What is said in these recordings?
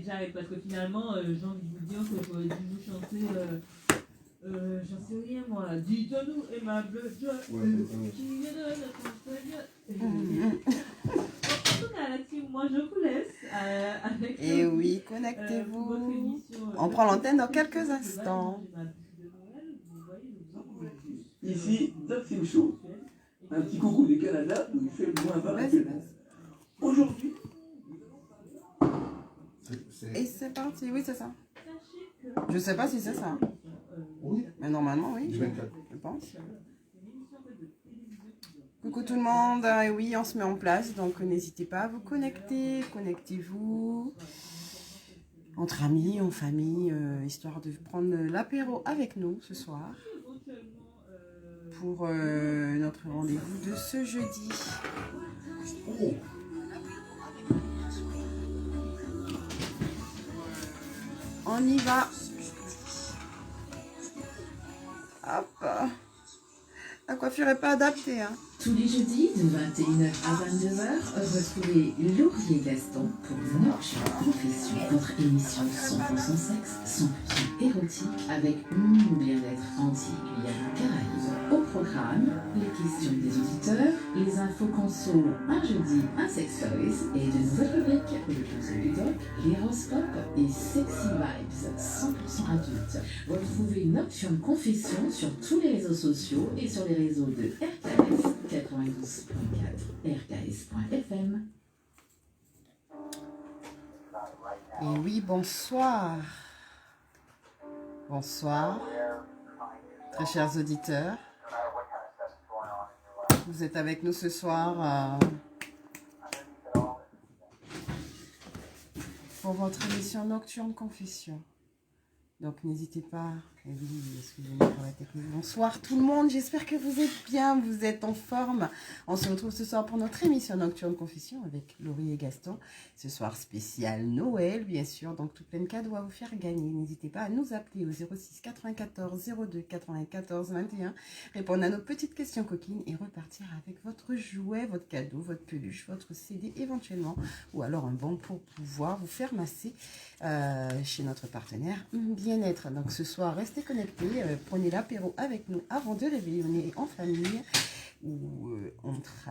J'arrête parce que finalement, j'ai envie de vous dire que j'aurais dû vous chanter. J'en sais rien moi. Dites-nous aimable Dieu qui est de notre Seigneur. En tout cas, là-dessus, moi je vous laisse avec. Et oui, connectez-vous. On prend l'antenne dans quelques instants. Ici, Maxime Chaud. Un petit coucou du Canada où il fait le moins 20 actuellement. Aujourd'hui. Et c'est parti, oui, c'est ça. Je sais pas si c'est ça. Oui. Mais normalement, oui. Du 24. Je pense. Coucou tout le monde. Et oui, on se met en place. Donc, n'hésitez pas à vous connecter. Connectez-vous. Entre amis, en famille, histoire de prendre l'apéro avec nous ce soir. Pour notre rendez-vous de ce jeudi. Oh. On y va. Hop. La coiffure n'est pas adaptée. Hein. Tous les jeudis de 21h à 22h, retrouvez Laurier Gaston pour Nocturne Confession, votre émission 100% sexe, 100% érotique avec bien-être anti-Guyane-Caraïbes. Au programme, les questions des auditeurs, les infos conso, un jeudi, un sex toys et de nouvelles rubriques, le conseil du doc, l'horoscope et Sexy Vibes 100% adultes. Retrouvez Nocturne Confession sur tous les réseaux sociaux et sur les réseaux de RKS 92.4 rks.fm. Et oui, bonsoir. Bonsoir, très chers auditeurs. Vous êtes avec nous ce soir pour votre émission Nocturne Confession. Donc n'hésitez pas. Et oui, excusez-moi pour la technique. Bonsoir tout le monde, j'espère que vous êtes bien, vous êtes en forme. On se retrouve ce soir pour notre émission Nocturne Confession avec Laurie et Gaston. Ce soir spécial Noël, bien sûr, donc tout plein de cadeaux à vous faire gagner. N'hésitez pas à nous appeler au 06 94 02 94 21, répondre à nos petites questions coquines et repartir avec votre jouet, votre cadeau, votre peluche, votre CD éventuellement, ou alors un bon pour pouvoir vous faire masser chez notre partenaire Bien-être. Donc ce soir, restez connectés, prenez l'apéro avec nous avant de réveillonner en famille ou entre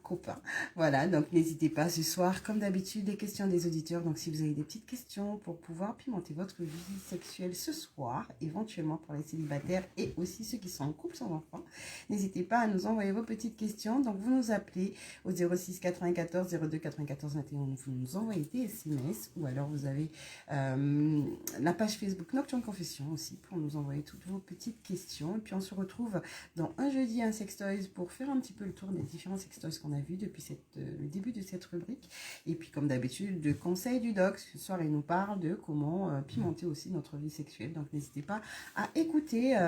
copains. Voilà, donc n'hésitez pas ce soir, comme d'habitude, des questions des auditeurs. Donc si vous avez des petites questions pour pouvoir pimenter votre vie sexuelle ce soir, éventuellement pour les célibataires et aussi ceux qui sont en couple sans enfants, n'hésitez pas à nous envoyer vos petites questions. Donc vous nous appelez au 06 94 02 94 21, vous nous envoyez des SMS ou alors vous avez la page Facebook Nocturne Confession aussi pour nous envoyer toutes vos petites questions. Et puis on se retrouve dans un jeudi, un sextoys pour faire un petit peu le tour des différents sextoys qu'on a vus depuis le début de cette rubrique. Et puis comme d'habitude, de conseils du doc. Ce soir, il nous parle de comment pimenter aussi notre vie sexuelle. Donc n'hésitez pas à écouter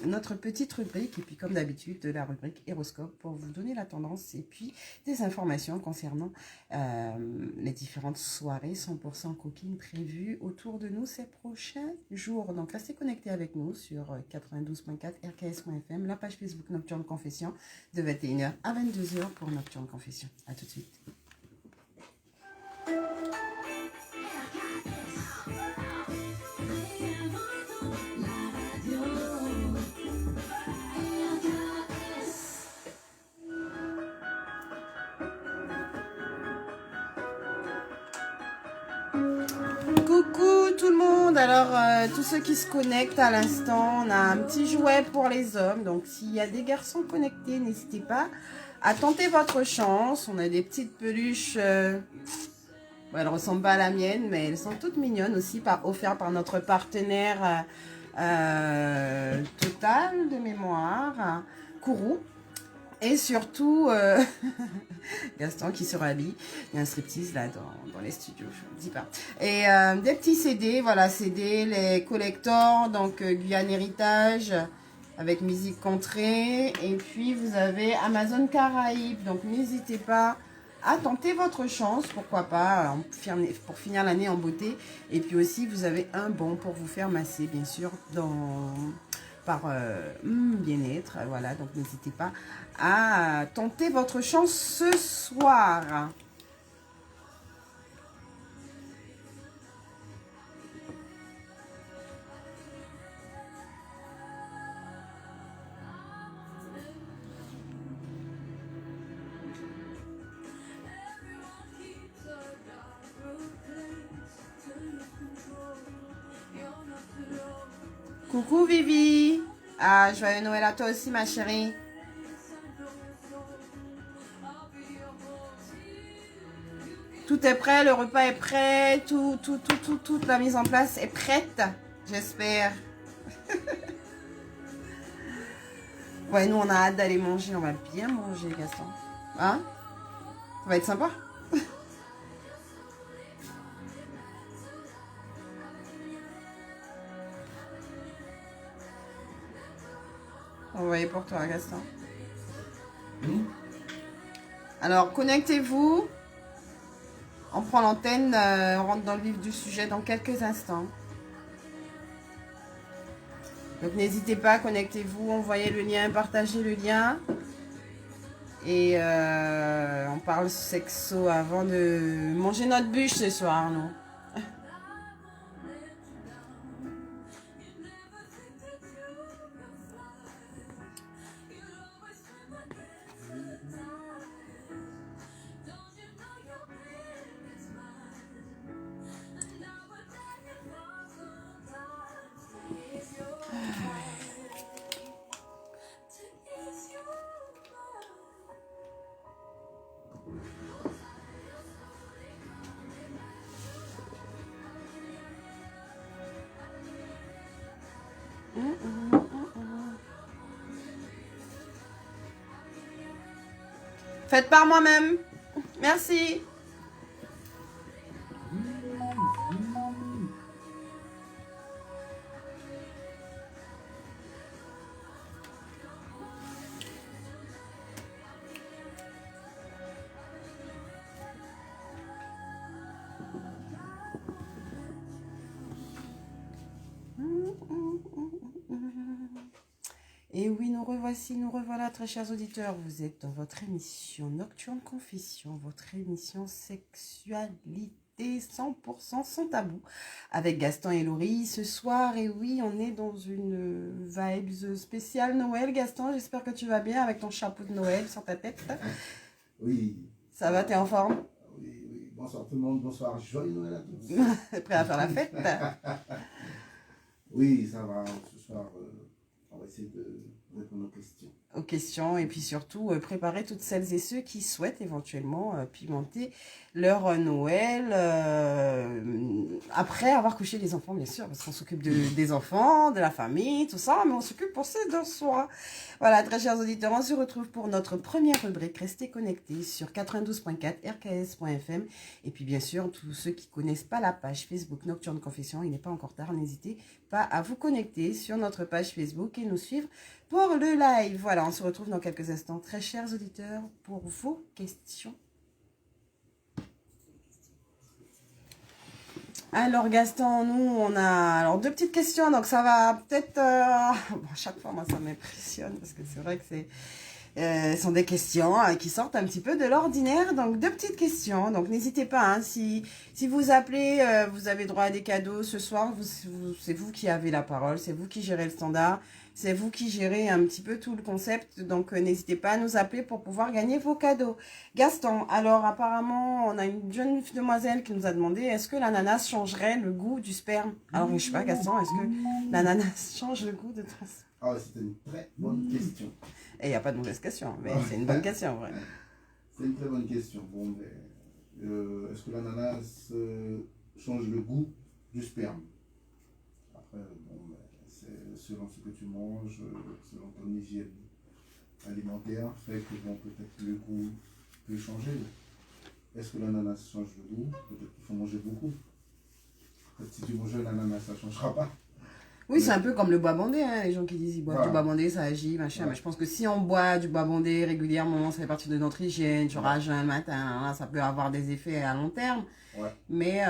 notre petite rubrique. Et puis comme d'habitude, de la rubrique Horoscope pour vous donner la tendance et puis des informations concernant les différentes soirées 100% coquines prévues autour de nous ces prochains jours. Donc restez connectés avec nous sur 92.4 rks.fm, la page Facebook Nocturne Confession de 21h à 22h pour Nocturne Confession. A tout de suite. Coucou tout le monde, alors tous ceux qui se connectent à l'instant, on a un petit jouet pour les hommes, donc s'il y a des garçons connectés, n'hésitez pas à tenter votre chance. On a des petites peluches, bon, elles ne ressemblent pas à la mienne, mais elles sont toutes mignonnes aussi, offertes par notre partenaire Total de mémoire, Kourou. Et surtout, Gaston qui se rhabille. Il y a un striptease là dans les studios, je ne dis pas. Et des petits CD, voilà, CD, les collectors, donc Guyane Héritage, avec musique contrée. Et puis vous avez Amazon Caraïbes, donc n'hésitez pas à tenter votre chance, pourquoi pas, pour finir l'année en beauté. Et puis aussi, vous avez un bon pour vous faire masser, bien sûr, par bien-être. Voilà, donc n'hésitez pas à tenter votre chance ce soir. Coucou Vivi. Ah, joyeux Noël à toi aussi ma chérie. Tout est prêt, le repas est prêt, toute la mise en place est prête, j'espère. Ouais, nous on a hâte d'aller manger, on va bien manger Gaston. Hein? Ça va être sympa. Envoyé pour toi, Gaston. Alors, connectez-vous. On prend l'antenne, on rentre dans le vif du sujet dans quelques instants. Donc, n'hésitez pas, connectez-vous, envoyez le lien, partagez le lien. Et on parle sexo avant de manger notre bûche ce soir, non? Faites par moi-même. Merci. Et oui, nous revoici, nous revoilà, très chers auditeurs. Vous êtes dans votre émission Nocturne Confession, votre émission sexualité 100% sans tabou, avec Gaston et Laurie ce soir. Et oui, on est dans une vibes spéciale Noël. Gaston, j'espère que tu vas bien avec ton chapeau de Noël sur ta tête. Oui. Ça va, t'es en forme? Oui, oui. Bonsoir tout le monde, bonsoir. Joyeux Noël à tous. Prêt à faire la fête? Oui, ça va. Ce soir, on va essayer de répondre aux questions. Et puis surtout préparer toutes celles et ceux qui souhaitent éventuellement pimenter leur Noël après avoir couché les enfants, bien sûr, parce qu'on s'occupe des enfants, de la famille, tout ça, mais on s'occupe aussi de soi. Voilà, très chers auditeurs, on se retrouve pour notre première rubrique. Restez connectés sur 92.4 rks.fm. Et puis bien sûr, tous ceux qui connaissent pas la page Facebook Nocturne Confession, il n'est pas encore tard, n'hésitez pas à vous connecter sur notre page Facebook et nous suivre pour le live. Voilà, on se retrouve dans quelques instants, très chers auditeurs, pour vos questions. Alors Gaston, nous on a deux petites questions, donc ça va peut-être... Bon, chaque fois moi ça m'impressionne parce que c'est vrai que ce sont des questions qui sortent un petit peu de l'ordinaire. Donc deux petites questions, donc n'hésitez pas, hein, si vous appelez, vous avez droit à des cadeaux ce soir, c'est vous qui avez la parole, c'est vous qui gérez le standard. C'est vous qui gérez un petit peu tout le concept, donc n'hésitez pas à nous appeler pour pouvoir gagner vos cadeaux. Gaston, alors apparemment, on a une jeune demoiselle qui nous a demandé, est-ce que l'ananas changerait le goût du sperme? Alors je sais pas Gaston, est-ce que l'ananas change le goût de ton sperme? Ah, c'était une très bonne question. Et il n'y a pas de mauvaise question, mais c'est une bonne question, vraiment. C'est une très bonne question. Bon, mais, est-ce que l'ananas change le goût du sperme? Après, bon, c'est selon ce que tu manges, selon ton hygiène alimentaire fait que bon, peut-être le goût peut changer. Est-ce que l'ananas change le goût? Peut-être qu'il faut manger beaucoup. Peut-être si tu manges un ananas, ça ne changera pas. Oui, c'est un peu comme le bois bandé, hein, les gens qui disent ils boivent du bois bandé, ça agit, machin. Mais je pense que si on boit du bois bandé régulièrement, ça fait partie de notre hygiène, genre à jeun le matin, là, ça peut avoir des effets à long terme. Mais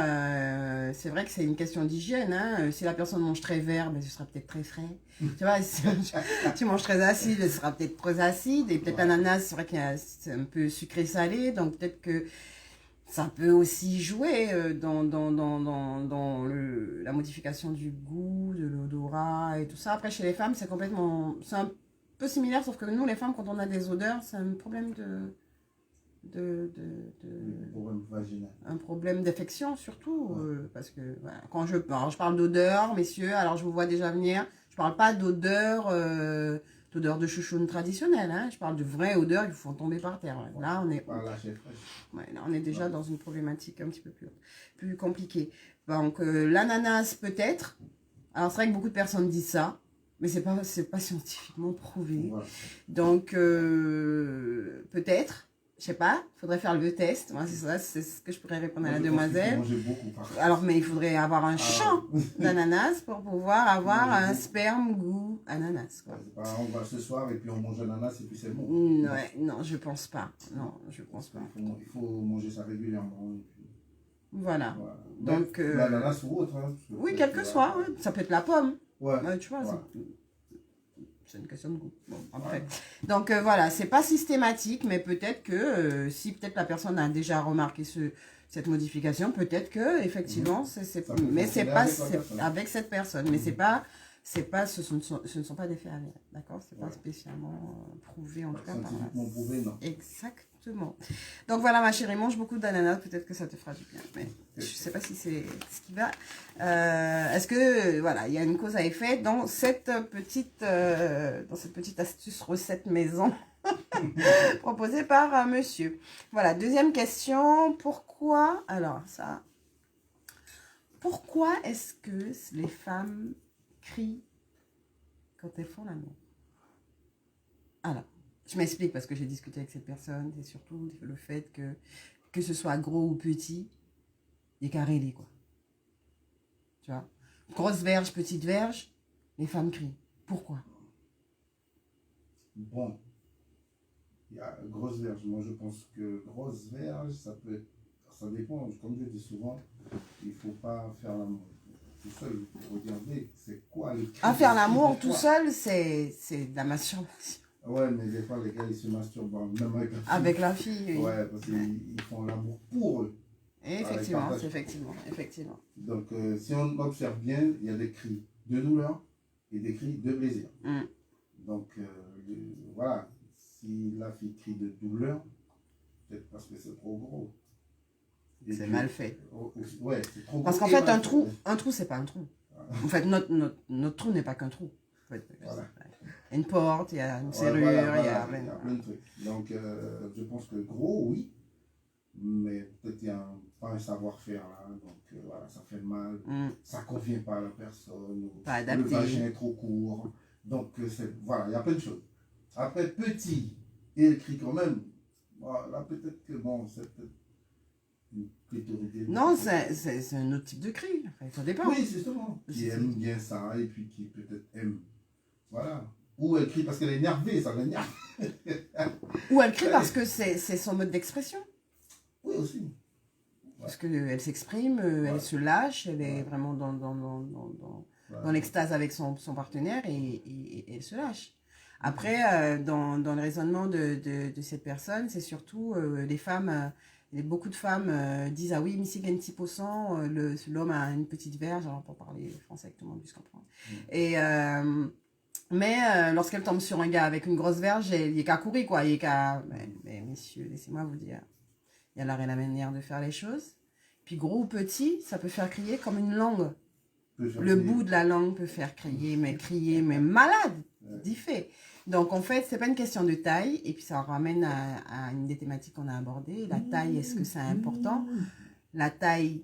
c'est vrai que c'est une question d'hygiène. Hein. Si la personne mange très vert, ben, ce sera peut-être très frais. Tu vois, si tu manges très acide, ce sera peut-être très acide. Et peut-être l'ananas, c'est vrai que c'est un peu sucré-salé, donc peut-être que ça peut aussi jouer dans la modification du goût, de l'odorat et tout ça. Après, chez les femmes, c'est un peu similaire, sauf que nous, les femmes, quand on a des odeurs, c'est un problème un problème d'affection, surtout. Parce que voilà, quand je parle d'odeur, messieurs, alors je vous vois déjà venir, je parle pas d'odeur... d'odeur de chouchoune traditionnelle, hein. Je parle de vraie odeur qui vous font tomber par terre. Là, on est, là, on est déjà dans une problématique un petit peu plus compliquée. Donc, l'ananas, peut-être. Alors, c'est vrai que beaucoup de personnes disent ça, mais c'est pas scientifiquement prouvé. Donc, peut-être. Je sais pas, il faudrait faire le test. Moi, c'est ce que je pourrais répondre à la demoiselle. Alors, mais il faudrait avoir un champ d'ananas pour pouvoir avoir un sperme goût ananas. Quoi. On va ce soir et puis on mange l'ananas et puis c'est bon. Ouais, non, je pense pas. Non, je pense pas. Il faut manger ça régulièrement. Voilà. Donc, l'ananas ou autre. Hein, oui, quel que soit. Ouais. Ça peut être la pomme. Tu vois, c'est une question de goût. Bon, après. Donc voilà, c'est pas systématique, mais peut-être que si peut-être la personne a déjà remarqué cette modification, peut-être que effectivement, mais c'est pas avec cette personne, mais ce ne sont pas des faits avérés, d'accord? C'est pas spécialement prouvé en tout cas. Scientifiquement prouvé, non. Exactement. Donc voilà, ma chérie, mange beaucoup d'ananas, peut-être que ça te fera du bien. Mais je sais pas si c'est ce qui va. Est-ce que voilà, il y a une cause à effet dans cette petite astuce recette maison proposée par monsieur. Voilà, deuxième question. Pourquoi est-ce que les femmes crient quand elles font l'amour? Alors, je m'explique parce que j'ai discuté avec cette personne, c'est surtout le fait que ce soit gros ou petit, il y a qu'à rêler, quoi. Tu vois, grosse verge, petite verge, les femmes crient. Pourquoi? Bon, il y a grosse verge. Moi, je pense que grosse verge, ça dépend. Comme je dis souvent, il ne faut pas faire l'amour tout seul. Il faut regarder, c'est quoi le cri. Faire l'amour tout seul, c'est de la masturbation. Ouais, mais des fois, les gars, ils se masturbent même avec la fille. Avec la fille, oui. Ouais, parce qu'ils font l'amour pour eux. Effectivement. Donc, si on observe bien, il y a des cris de douleur et des cris de plaisir. Donc, voilà, si la fille crie de douleur, peut-être parce que c'est trop gros. C'est mal fait. Ouais, c'est trop gros. Parce qu'en fait, un trou, c'est pas un trou. En fait, notre trou n'est pas qu'un trou. En fait, voilà. Il y a une porte, il y a une serrure, il y a plein de trucs. Donc, je pense que gros, oui, mais peut-être il y a pas un savoir-faire là, donc voilà, ça fait mal, ça ne convient pas à la personne, pas adapté. Le vagin est trop court, donc voilà, il y a plein de choses. Après, petit, et il crie quand même, là peut-être que bon, c'est peut-être une clitoridée. Non, c'est un autre type de cri, ça dépend. Oui, c'est justement, qui aime bien ça, et puis qui peut-être aime, voilà. Ou elle crie parce qu'elle est énervée, ça l'énerve. Ou elle crie parce que c'est son mode d'expression. Oui, aussi. Ouais. Parce qu'elle s'exprime, elle se lâche, elle est vraiment dans l'extase avec son partenaire et elle se lâche. Après, dans le raisonnement de cette personne, c'est surtout les femmes, beaucoup de femmes disent « Ah oui, mais s'il y a un petit pourcent, l'homme a une petite verge », alors pour parler français que tout le monde puisse comprendre. Mais lorsqu'elle tombe sur un gars avec une grosse verge, il n'y a qu'à courir, quoi. Mais messieurs, laissez-moi vous dire, il y a l'art et la manière de faire les choses. Puis gros ou petit, ça peut faire crier comme une langue. Le bout de la langue peut faire crier, mais malade, d'y fait. Donc en fait, c'est pas une question de taille. Et puis ça ramène à une des thématiques qu'on a abordées. La taille, est-ce que c'est important? La taille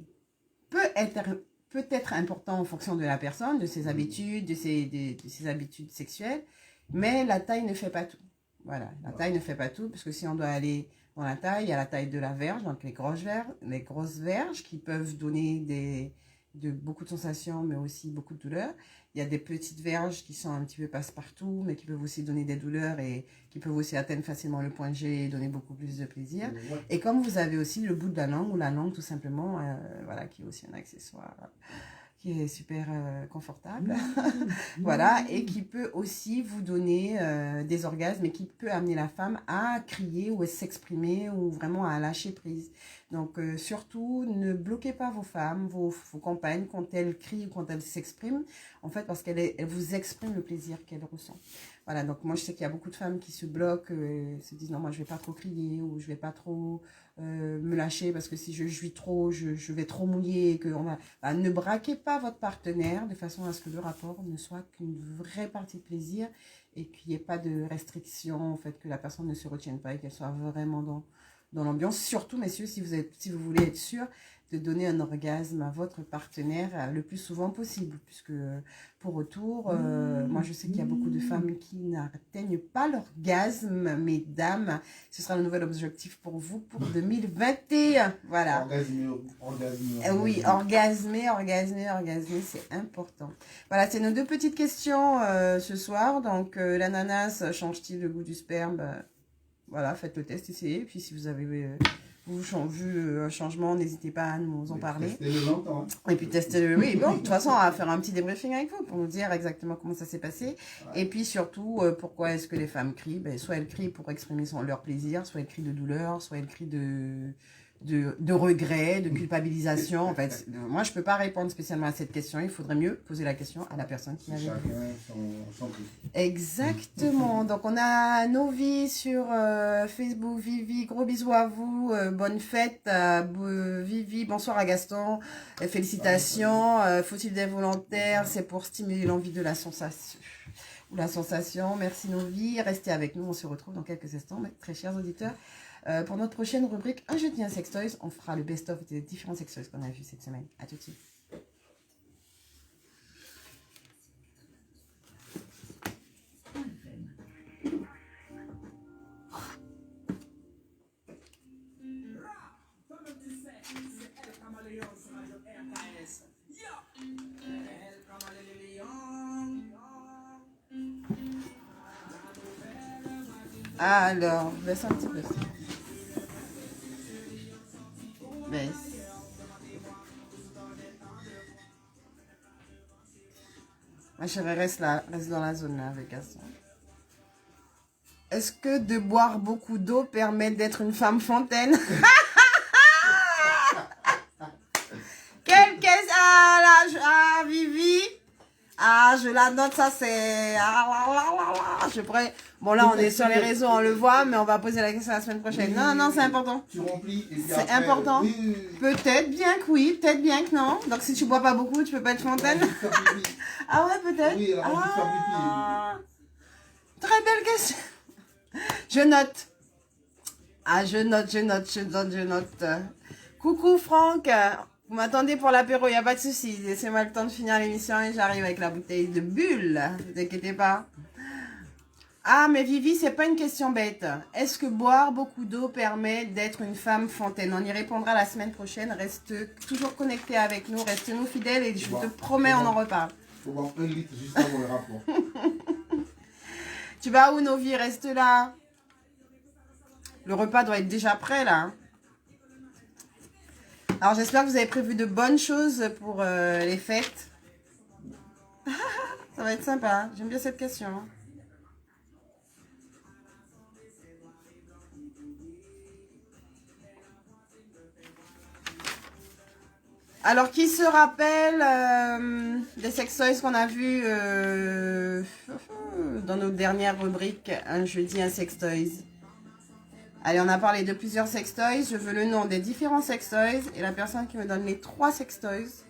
peut être important en fonction de la personne, de ses habitudes, de ses habitudes sexuelles, mais la taille ne fait pas tout. Voilà, la taille ne fait pas tout, parce que si on doit aller dans la taille, il y a la taille de la verge, donc les grosses verges qui peuvent donner beaucoup de sensations, mais aussi beaucoup de douleurs. Il y a des petites verges qui sont un petit peu passe-partout, mais qui peuvent aussi donner des douleurs et qui peuvent aussi atteindre facilement le point G et donner beaucoup plus de plaisir. Ouais. Et comme vous avez aussi le bout de la langue, ou la langue tout simplement, voilà, qui est aussi un accessoire qui est super confortable, voilà, et qui peut aussi vous donner des orgasmes et qui peut amener la femme à crier ou à s'exprimer ou vraiment à lâcher prise. Donc surtout, ne bloquez pas vos femmes, vos compagnes quand elles crient ou quand elles s'expriment, en fait parce qu'elles vous expriment le plaisir qu'elles ressentent. Voilà, donc moi je sais qu'il y a beaucoup de femmes qui se bloquent, se disent non moi je vais pas trop crier ou je vais pas trop me lâcher parce que si je jouis trop, je vais trop mouiller. Et que ne braquez pas votre partenaire de façon à ce que le rapport ne soit qu'une vraie partie de plaisir et qu'il n'y ait pas de restriction, en fait, que la personne ne se retienne pas et qu'elle soit vraiment dans l'ambiance. Surtout, messieurs, si vous voulez être sûr de donner un orgasme à votre partenaire le plus souvent possible, puisque pour retour, moi je sais qu'il y a beaucoup de femmes qui n'atteignent pas l'orgasme, mesdames, ce sera le nouvel objectif pour vous pour 2021, voilà. Oui, orgasmer, c'est important. Voilà, c'est nos deux petites questions ce soir, donc l'ananas change-t-il le goût du sperme? Voilà, faites le test, essayez, puis si vous avez vu un changement, n'hésitez pas à nous en parler. Testez-le longtemps. Et puis testez-le, oui. Bon, de toute façon, on va faire un petit débriefing avec vous pour nous dire exactement comment ça s'est passé. Ouais. Et puis surtout, pourquoi est-ce que les femmes crient? Soit elles crient pour exprimer leur plaisir, soit elles crient de douleur, soit elles crient de regret, de culpabilisation. En fait, moi, je peux pas répondre spécialement à cette question. Il faudrait mieux poser la question à la personne qui avait. Chacun son prix. Exactement. Donc, on a Novi sur Facebook. Vivi, gros bisous à vous. Bonne fête. Vivi, bonsoir à Gaston. Félicitations. Faut-il des volontaires? C'est pour stimuler l'envie de la sensation. La sensation. Merci Novi. Restez avec nous. On se retrouve dans quelques instants, mes très chers auditeurs. Pour notre prochaine rubrique, un jeudi, un sextoys, on fera le best-of des différents sextoys qu'on a vus cette semaine. À tout de suite. Alors, baisse un petit peu. Baisse. Ma chérie, reste là, reste dans la zone là avec Gaston. Est-ce que de boire beaucoup d'eau permet d'être une femme fontaine? Quelle question? Ah, Vivi. Ah, je la note, ça c'est... Je pourrais... Bon, là, on est sur les réseaux, on le voit, mais on va poser la question la semaine prochaine. Oui, non, c'est important. Tu remplis et puis c'est important. Oui. Peut-être bien que oui, peut-être bien que non. Donc, si tu bois pas beaucoup, tu peux pas être fontaine. Ah ouais, peut-être. Oui, elle remplit faire pipi. Très belle question. Je note. Ah, je note. Coucou, Franck. Vous m'attendez pour l'apéro, il n'y a pas de souci. Laissez-moi le temps de finir l'émission et j'arrive avec la bouteille de bulle. Ne vous inquiétez pas. Ah, mais Vivi, c'est pas une question bête. Est-ce que boire beaucoup d'eau permet d'être une femme fontaine? On y répondra la semaine prochaine. Reste toujours connecté avec nous. Reste-nous fidèles et je te promets, on en reparle. Il faut boire 1 litre juste avant le rapport. Tu vas où, Novi? Reste là. Le repas doit être déjà prêt, là. Alors, j'espère que vous avez prévu de bonnes choses pour les fêtes. Ça va être sympa. J'aime bien cette question. Alors, qui se rappelle des sextoys qu'on a vus dans nos dernières rubriques? Un jeudi, un sextoys. Allez, on a parlé de plusieurs sextoys. Je veux le nom des différents sextoys. Et la personne qui me donne les 3 sextoys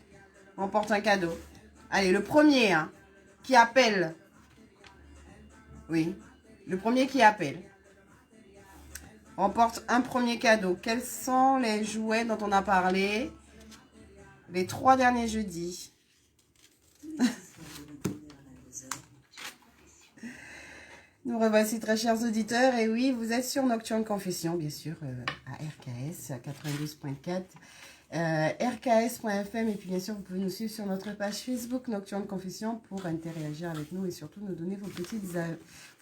remporte un cadeau. Allez, le premier qui appelle. Oui, le premier qui appelle remporte un premier cadeau. Quels sont les jouets dont on a parlé les 3 derniers jeudis? Nous revoici très chers auditeurs, et oui, vous êtes sur Nocturne Confession, bien sûr, à RKS, à 92.4, rks.fm, et puis bien sûr, vous pouvez nous suivre sur notre page Facebook Nocturne Confession pour interagir avec nous et surtout nous donner vos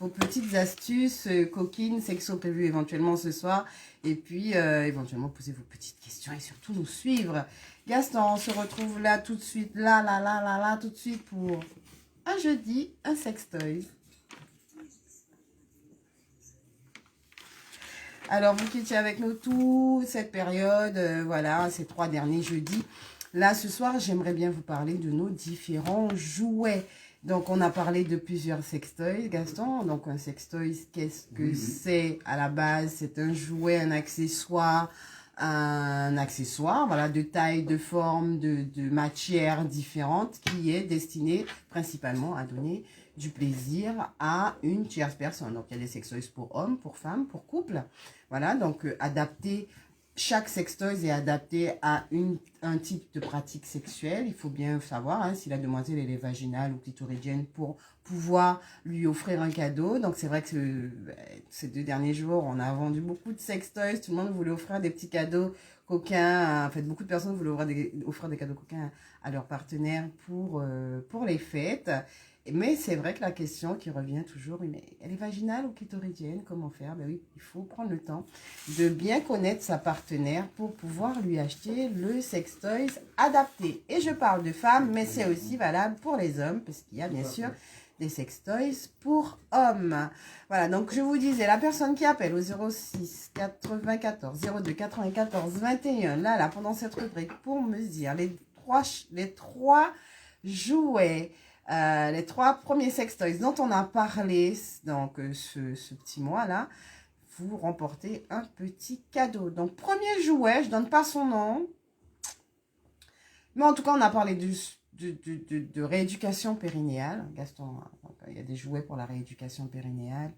petites astuces coquines, sexo prévues éventuellement ce soir, et puis éventuellement poser vos petites questions et surtout nous suivre. Gaston, on se retrouve là tout de suite, là, tout de suite pour un jeudi, un sextoy. Alors, vous qui étiez avec nous toute cette période, voilà, ces 3 derniers jeudis. Là, ce soir, j'aimerais bien vous parler de nos différents jouets. Donc, on a parlé de plusieurs sextoys, Gaston. Donc, un sextoy, qu'est-ce que c'est à la base? C'est un jouet, un accessoire, voilà, de taille, de forme, de matière différentes qui est destiné principalement à donner du plaisir à une tierce personne. Donc, il y a des sextoys pour hommes, pour femmes, pour couples. Voilà, donc chaque sextoy est adapté à un type de pratique sexuelle. Il faut bien savoir si la demoiselle elle est vaginale ou clitoridienne pour pouvoir lui offrir un cadeau. Donc, c'est vrai que ces 2 derniers jours, on a vendu beaucoup de sextoys. Tout le monde voulait offrir des petits cadeaux coquins. En fait, beaucoup de personnes voulaient offrir des cadeaux coquins à leurs partenaires pour les fêtes. Mais c'est vrai que la question qui revient toujours, mais elle est vaginale ou clitoridienne, comment faire? Ben oui, il faut prendre le temps de bien connaître sa partenaire pour pouvoir lui acheter le sextoy adapté. Et je parle de femmes, mais c'est aussi valable pour les hommes, parce qu'il y a bien sûr des sextoys pour hommes. Voilà, donc je vous disais, la personne qui appelle au 06 94 02 94 21, là, pendant cette rubrique, pour me dire les trois jouets, les 3 premiers sextoys dont on a parlé, donc ce petit mois-là, vous remportez un petit cadeau. Donc, premier jouet, je ne donne pas son nom, mais en tout cas, on a parlé de rééducation périnéale. Gaston, donc, il y a des jouets pour la rééducation périnéale.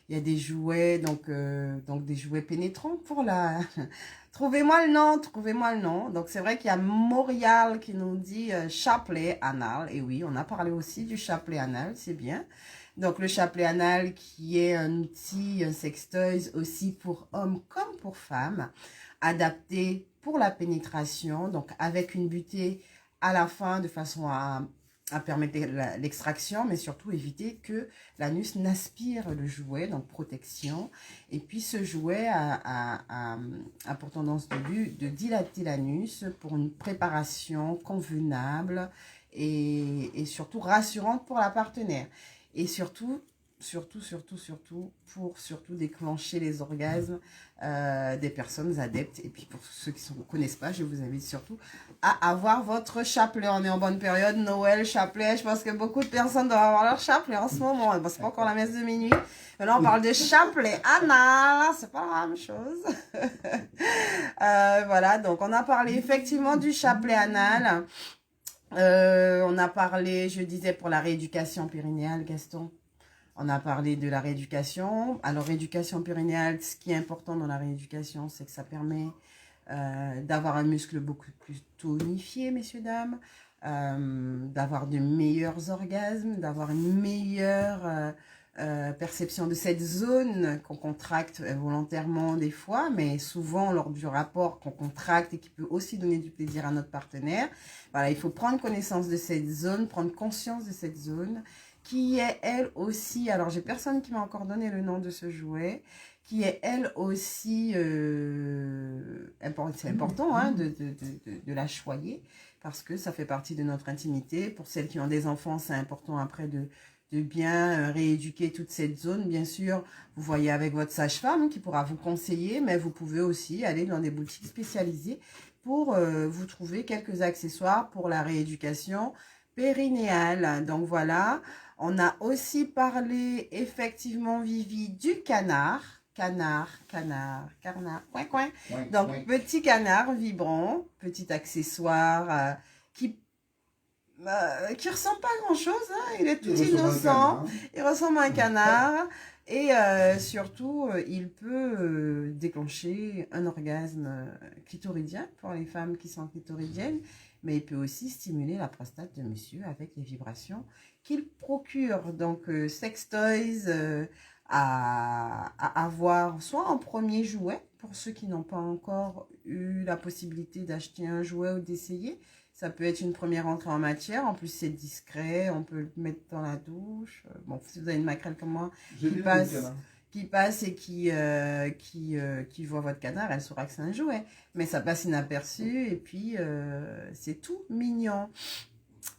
Il y a des jouets, donc des jouets pénétrants pour la... Trouvez-moi le nom. Donc, c'est vrai qu'il y a Morial qui nous dit chapelet anal. Et oui, on a parlé aussi du chapelet anal, c'est bien. Donc, le chapelet anal qui est un outil, un sextoy aussi pour hommes comme pour femmes, adapté pour la pénétration, donc avec une butée à la fin de façon à permettre l'extraction, mais surtout éviter que l'anus n'aspire le jouet, donc protection. Et puis ce jouet a pour tendance de dilater l'anus pour une préparation convenable et surtout rassurante pour la partenaire. Et surtout pour déclencher les orgasmes des personnes adeptes. Et puis pour ceux qui ne connaissent pas, je vous invite surtout à avoir votre chapelet. On est en bonne période, Noël, chapelet. Je pense que beaucoup de personnes doivent avoir leur chapelet en ce moment. Bon, c'est pas encore la messe de minuit. Mais là, on parle de chapelet anal. C'est pas la même chose. Voilà, donc on a parlé effectivement du chapelet anal. On a parlé, je disais, pour la rééducation périnéale, Gaston. On a parlé de la rééducation. Alors, rééducation périnéale, ce qui est important dans la rééducation, c'est que ça permet d'avoir un muscle beaucoup plus tonifié, messieurs, dames, d'avoir de meilleurs orgasmes, d'avoir une meilleure perception de cette zone qu'on contracte volontairement des fois, mais souvent lors du rapport qu'on contracte et qui peut aussi donner du plaisir à notre partenaire. Voilà, il faut prendre connaissance de cette zone, prendre conscience de cette zone, qui est elle aussi, alors j'ai personne qui m'a encore donné le nom de ce jouet, qui est elle aussi, c'est important de la choyer, parce que ça fait partie de notre intimité. Pour celles qui ont des enfants, c'est important après de bien rééduquer toute cette zone. Bien sûr, vous voyez avec votre sage-femme qui pourra vous conseiller, mais vous pouvez aussi aller dans des boutiques spécialisées pour vous trouver quelques accessoires pour la rééducation périnéale. Donc voilà, on a aussi parlé effectivement, Vivi, du canard. Canard, coin. Donc, petit canard vibrant, petit accessoire qui ressemble pas à grand chose, il est tout innocent, il ressemble à un canard et surtout il peut déclencher un orgasme clitoridien pour les femmes qui sont clitoridiennes, mais il peut aussi stimuler la prostate de monsieur avec les vibrations qu'il procure. Donc sextoys à avoir soit en premier jouet, pour ceux qui n'ont pas encore eu la possibilité d'acheter un jouet ou d'essayer. Ça peut être une première entrée en matière. En plus, c'est discret. On peut le mettre dans la douche. Bon, si vous avez une maquerelle comme moi qui passe et qui voit votre canard, elle saura que c'est un jouet. Mais ça passe inaperçu et puis c'est tout mignon.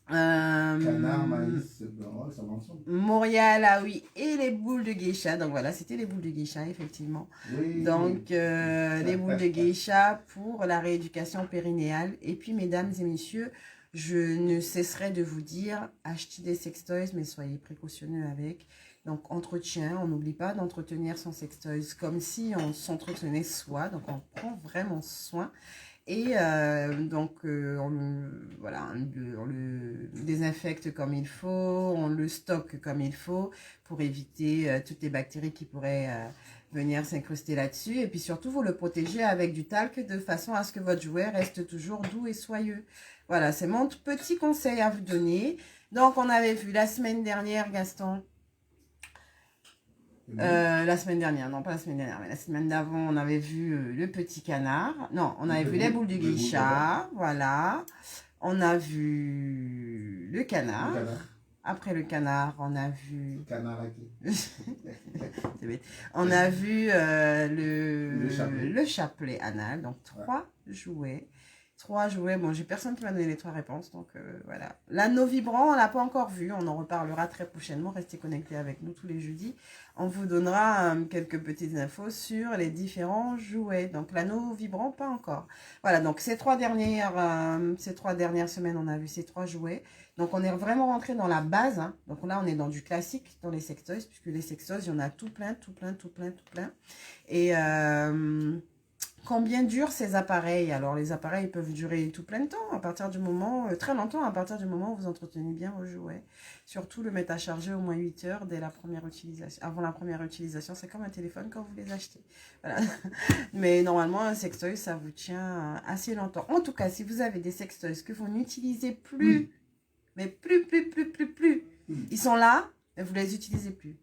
Canard, maïs, blanc, ça va ensemble. Montréal, ah oui, et les boules de geisha. Donc voilà, c'était les boules de geisha, effectivement. Oui. Donc, les boules de geisha pour la rééducation périnéale. Et puis, mesdames et messieurs, je ne cesserai de vous dire, achetez des sextoys, mais soyez précautionneux avec. Donc, entretien, on n'oublie pas d'entretenir son sextoys comme si on s'entretenait soi. Donc, on prend vraiment soin. Et voilà, on le désinfecte comme il faut, on le stocke comme il faut pour éviter toutes les bactéries qui pourraient venir s'incruster là-dessus. Et puis surtout, vous le protégez avec du talc de façon à ce que votre jouet reste toujours doux et soyeux. Voilà, c'est mon petit conseil à vous donner. Donc, on avait vu la semaine dernière, Gaston. La semaine dernière, non pas la semaine dernière, mais la semaine d'avant, on avait vu le petit canard. Non, on avait vu les boules de geisha, voilà. On a vu le canard. Après le canard, on a vu... Canard à qui? C'est bête. On a vu le chapelet anal, donc 3 jouets. 3 jouets, bon, j'ai personne qui m'a donné les 3 réponses, donc voilà. L'anneau vibrant, on l'a pas encore vu, on en reparlera très prochainement, restez connectés avec nous tous les jeudis. On vous donnera quelques petites infos sur les différents jouets. Donc l'anneau vibrant, pas encore. Voilà, donc ces 3 dernières semaines, on a vu ces 3 jouets. Donc on est vraiment rentré dans la base, hein. Donc là, on est dans du classique, dans les sextoys, puisque les sextoys, il y en a tout plein. Et... combien durent ces appareils? Alors, les appareils peuvent durer tout plein de temps, à partir du moment, très longtemps, à partir du moment où vous entretenez bien vos jouets. Surtout, le mettre à charger au moins 8 heures dès la première utilisation. Avant la première utilisation, c'est comme un téléphone quand vous les achetez. Voilà. Mais normalement, un sextoy, ça vous tient assez longtemps. En tout cas, si vous avez des sextoys que vous n'utilisez plus, mais plus, ils sont là, mais vous les utilisez plus.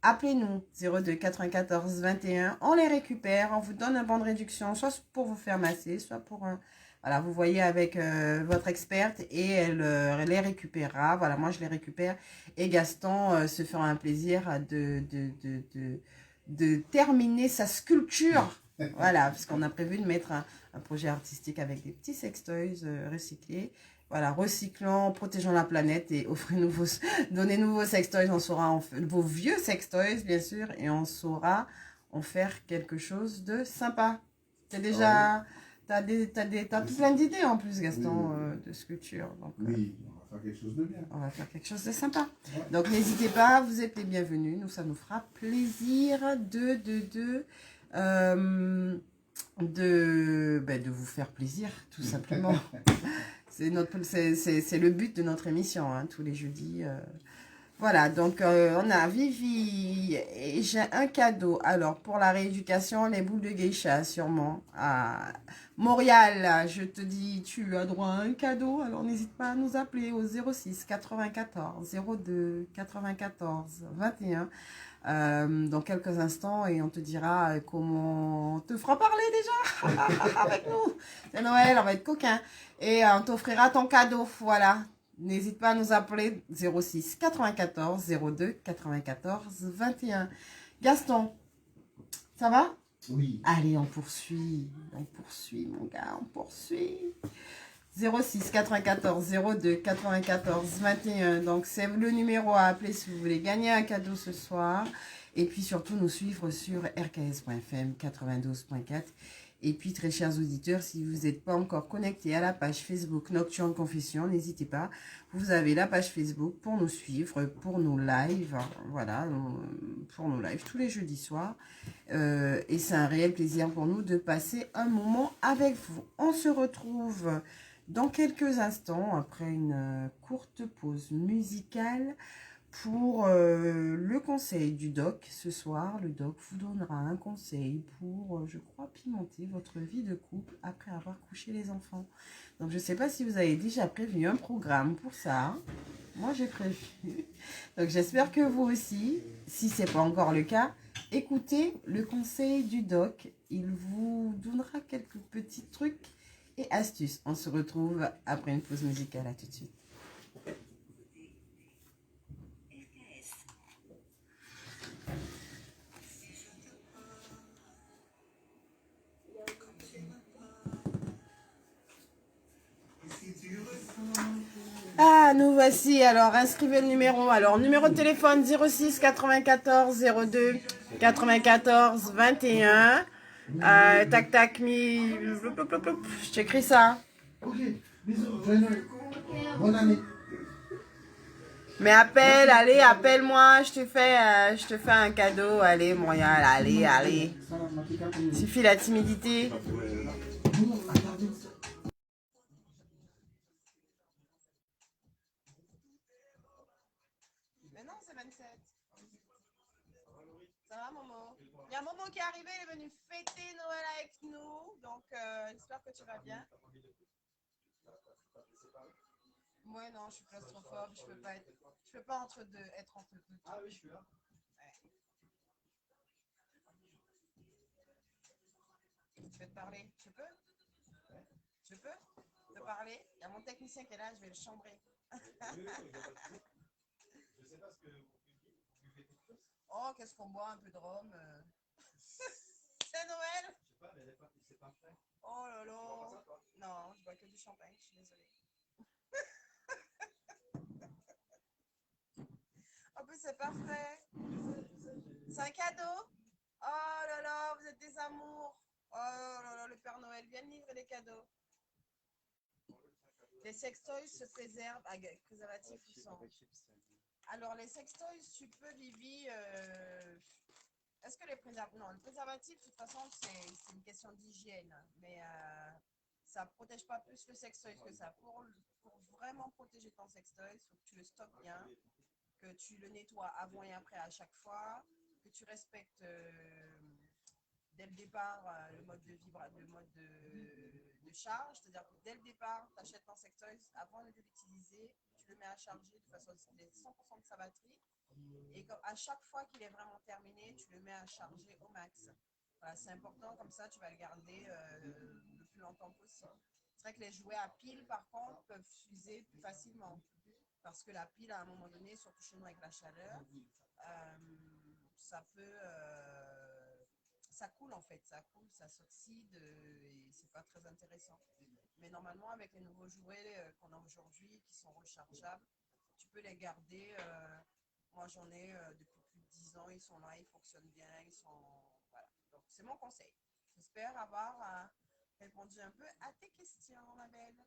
Appelez-nous 02 94 21, on les récupère, on vous donne un bon de réduction, soit pour vous faire masser, soit pour... voilà, vous voyez avec votre experte et elle les récupérera. Voilà, moi je les récupère et Gaston se fera un plaisir de terminer sa sculpture. Voilà, parce qu'on a prévu de mettre un projet artistique avec des petits sextoys recyclés. Voilà, recyclant, protégeant la planète et donnez-nous vos sextoys, on saura vos vieux sextoys, bien sûr, et on saura en faire quelque chose de sympa. C'est déjà, t'as tout plein d'idées en plus, Gaston, de sculpture. Donc, oui, on va faire quelque chose de bien. On va faire quelque chose de sympa. Ouais. Donc, n'hésitez pas, vous êtes les bienvenus. Nous, ça nous fera plaisir de vous faire plaisir, tout simplement. C'est le but de notre émission, hein, tous les jeudis. Voilà, donc on a Vivi et j'ai un cadeau. Alors, pour la rééducation, les boules de geisha, sûrement. À Montréal, je te dis, tu as droit à un cadeau. Alors, n'hésite pas à nous appeler au 06 94 02 94 21. Dans quelques instants et on te dira comment on te fera parler déjà avec nous. C'est Noël, on va être coquin et on t'offrira ton cadeau. Voilà, n'hésite pas à nous appeler 06 94 02 94 21. Gaston, ça va? Oui. Allez, on poursuit mon gars, on poursuit. 06 94 02 94 21. Donc, c'est le numéro à appeler si vous voulez gagner un cadeau ce soir. Et puis, surtout, nous suivre sur rks.fm 92.4. Et puis, très chers auditeurs, si vous n'êtes pas encore connectés à la page Facebook Nocturne Confession, n'hésitez pas. Vous avez la page Facebook pour nous suivre, pour nos lives. Voilà, pour nos lives tous les jeudis soirs. Et c'est un réel plaisir pour nous de passer un moment avec vous. On se retrouve dans quelques instants, après une courte pause musicale, pour le conseil du doc. Ce soir, le doc vous donnera un conseil pour, je crois, pimenter votre vie de couple après avoir couché les enfants. Donc, je ne sais pas si vous avez déjà prévu un programme pour ça. Moi, j'ai prévu. Donc, j'espère que vous aussi, si ce n'est pas encore le cas, écoutez le conseil du doc. Il vous donnera quelques petits trucs et astuces. On se retrouve après une pause musicale. À tout de suite. Ah, nous voici. Alors, inscrivez le numéro. Alors, numéro de téléphone 06 94 02 94 21. Tac, tac, je t'écris ça. Ok, bisous, joyeux Noël. Bonne année. Mais appelle, allez, appelle-moi. Je te fais un cadeau. Allez, Montréal, allez. Suffit la timidité. Mais non, c'est 27. Ça va, Momo? Il y a Momo qui est arrivé, il est venu fêter Noël avec nous. Donc, j'espère que tu vas bien. Moi, non, je suis claustrophobe. Je peux pas être entre deux trucs. Ah oui, je suis là. Ouais. Je vais te parler. Je peux? Je peux te parler? Il y a mon technicien qui est là, je vais le chambrer. Je sais pas ce que vous buvez quelque chose. Oh, qu'est-ce qu'on boit? Un peu de rhum. C'est Noël? Je sais pas, mais c'est pas frais. Oh là là. Non, je bois que du champagne, je suis désolée. En plus, c'est pas frais. C'est un cadeau? Oh là là, vous êtes des amours. Oh là là, le Père Noël vient livrer des cadeaux. Les sextoys se préservent avec préservatif ou sans. Alors, les sextoys, tu peux, Vivi. Est-ce que les préservatifs. Non, le préservatif, de toute façon, c'est une question d'hygiène. Mais ça ne protège pas plus le sextoy que ça. Pour vraiment protéger ton sextoy, il faut que tu le stockes bien, que tu le nettoies avant et après à chaque fois, que tu respectes dès le départ le mode de charge, c'est-à-dire que dès le départ, tu achètes ton sextoy, avant de l'utiliser, tu le mets à charger de façon à ce qu'il ait 100% de sa batterie, et à chaque fois qu'il est vraiment terminé, tu le mets à charger au max. Voilà, c'est important, comme ça tu vas le garder le plus longtemps possible. C'est vrai que les jouets à pile, par contre, peuvent s'user plus facilement, parce que la pile, à un moment donné, surtout chez nous avec la chaleur, ça coule en fait, ça s'oxyde et c'est pas très intéressant. Mais normalement, avec les nouveaux jouets qu'on a aujourd'hui, qui sont rechargeables, tu peux les garder. Moi, j'en ai depuis plus de 10 ans, ils sont là, ils fonctionnent bien, voilà. Donc, c'est mon conseil. J'espère avoir répondu un peu à tes questions, ma belle.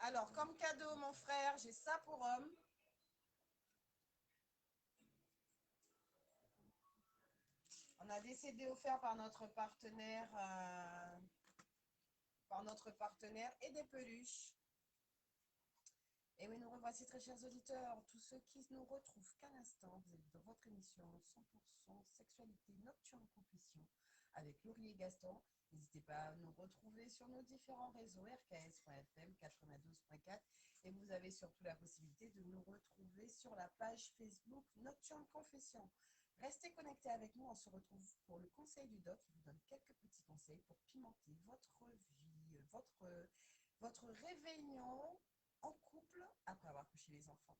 Alors, comme cadeau, mon frère, j'ai ça pour homme. On a des CD offerts par notre partenaire et des peluches. Et oui, nous revoici très chers auditeurs, tous ceux qui nous retrouvent qu'à l'instant, vous êtes dans votre émission 100% sexualité nocturne confession avec Laurier Gaston. N'hésitez pas à nous retrouver sur nos différents réseaux rks.fm 92.4 et vous avez surtout la possibilité de nous retrouver sur la page Facebook Nocturne Confession. Restez connectés avec nous, on se retrouve pour le conseil du doc qui vous donne quelques petits conseils pour pimenter votre vie, votre réveillon en couple après avoir couché les enfants.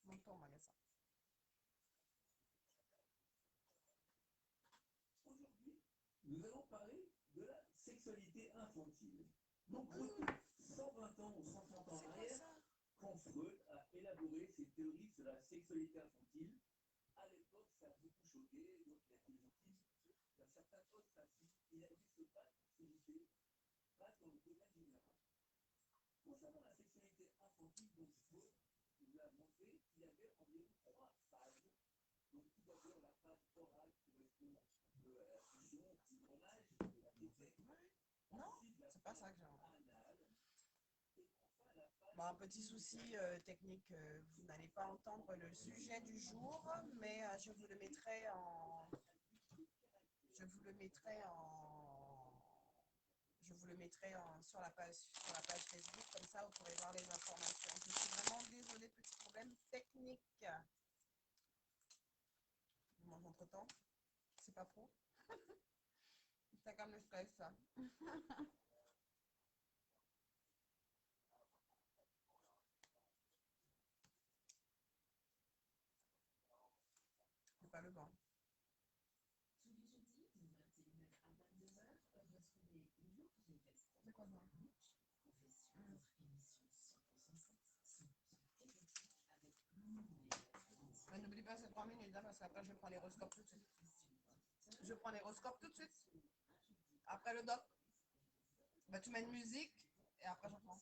Montons au magasin. Aujourd'hui, nous allons parler de la sexualité infantile. Donc, retour 120 ans ou 130 ans en arrière, quand Freud a élaboré ses théories sur la sexualité infantile. À l'époque, ça a beaucoup choqué, donc il a dit aux filles, dans certaines autres pratiques, il n'existe pas d'activité, pas dans le domaine général. Concernant la sexualité infantile, donc Freud nous a montré qu'il y avait environ 3 phases Donc tout d'abord, la phase orale correspond à la fusion du grenage de la méthèque. Non, Ensuite, la c'est pas ça phase que j'ai envie. anale. Et enfin, la phase... Bon, un petit souci technique, vous n'allez pas entendre le sujet du jour, mais je vous le mettrai en... sur la page Facebook, comme ça vous pourrez voir les informations. Je suis vraiment désolée, petit problème technique. Je mange entre temps, c'est pas pro. C'est comme le stress, ça. C'est pas le bon. Tous les jeudis, de 21h à 22h, retrouvez Lourdes Gaston. C'est quoi ça? Confession, notre émission 100% sexe, 100% érotique, avec Moulet. Mais n'oublie pas ces 3 minutes, hein, parce qu'après je prends l'horoscope tout de suite. Je prends l'horoscope tout de suite. Après le doc. Bah, tu mets une musique et après je prends.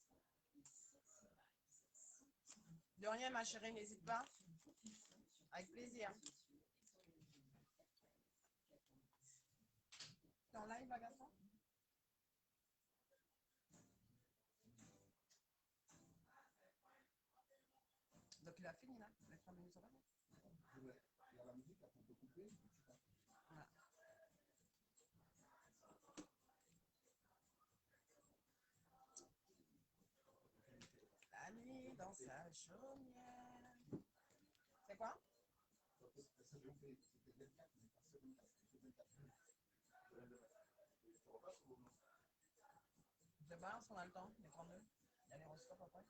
De rien, ma chérie, n'hésite pas. Avec plaisir. T'es en live, Agatha? Donc il a fini là, les 3 minutes sont pas. Il y a la musique, là, qu'on peut couper. Voilà. La nuit dans sa chaumière. C'est quoi? Je balance, on a le temps, les 32. Il y a les horoscopes après.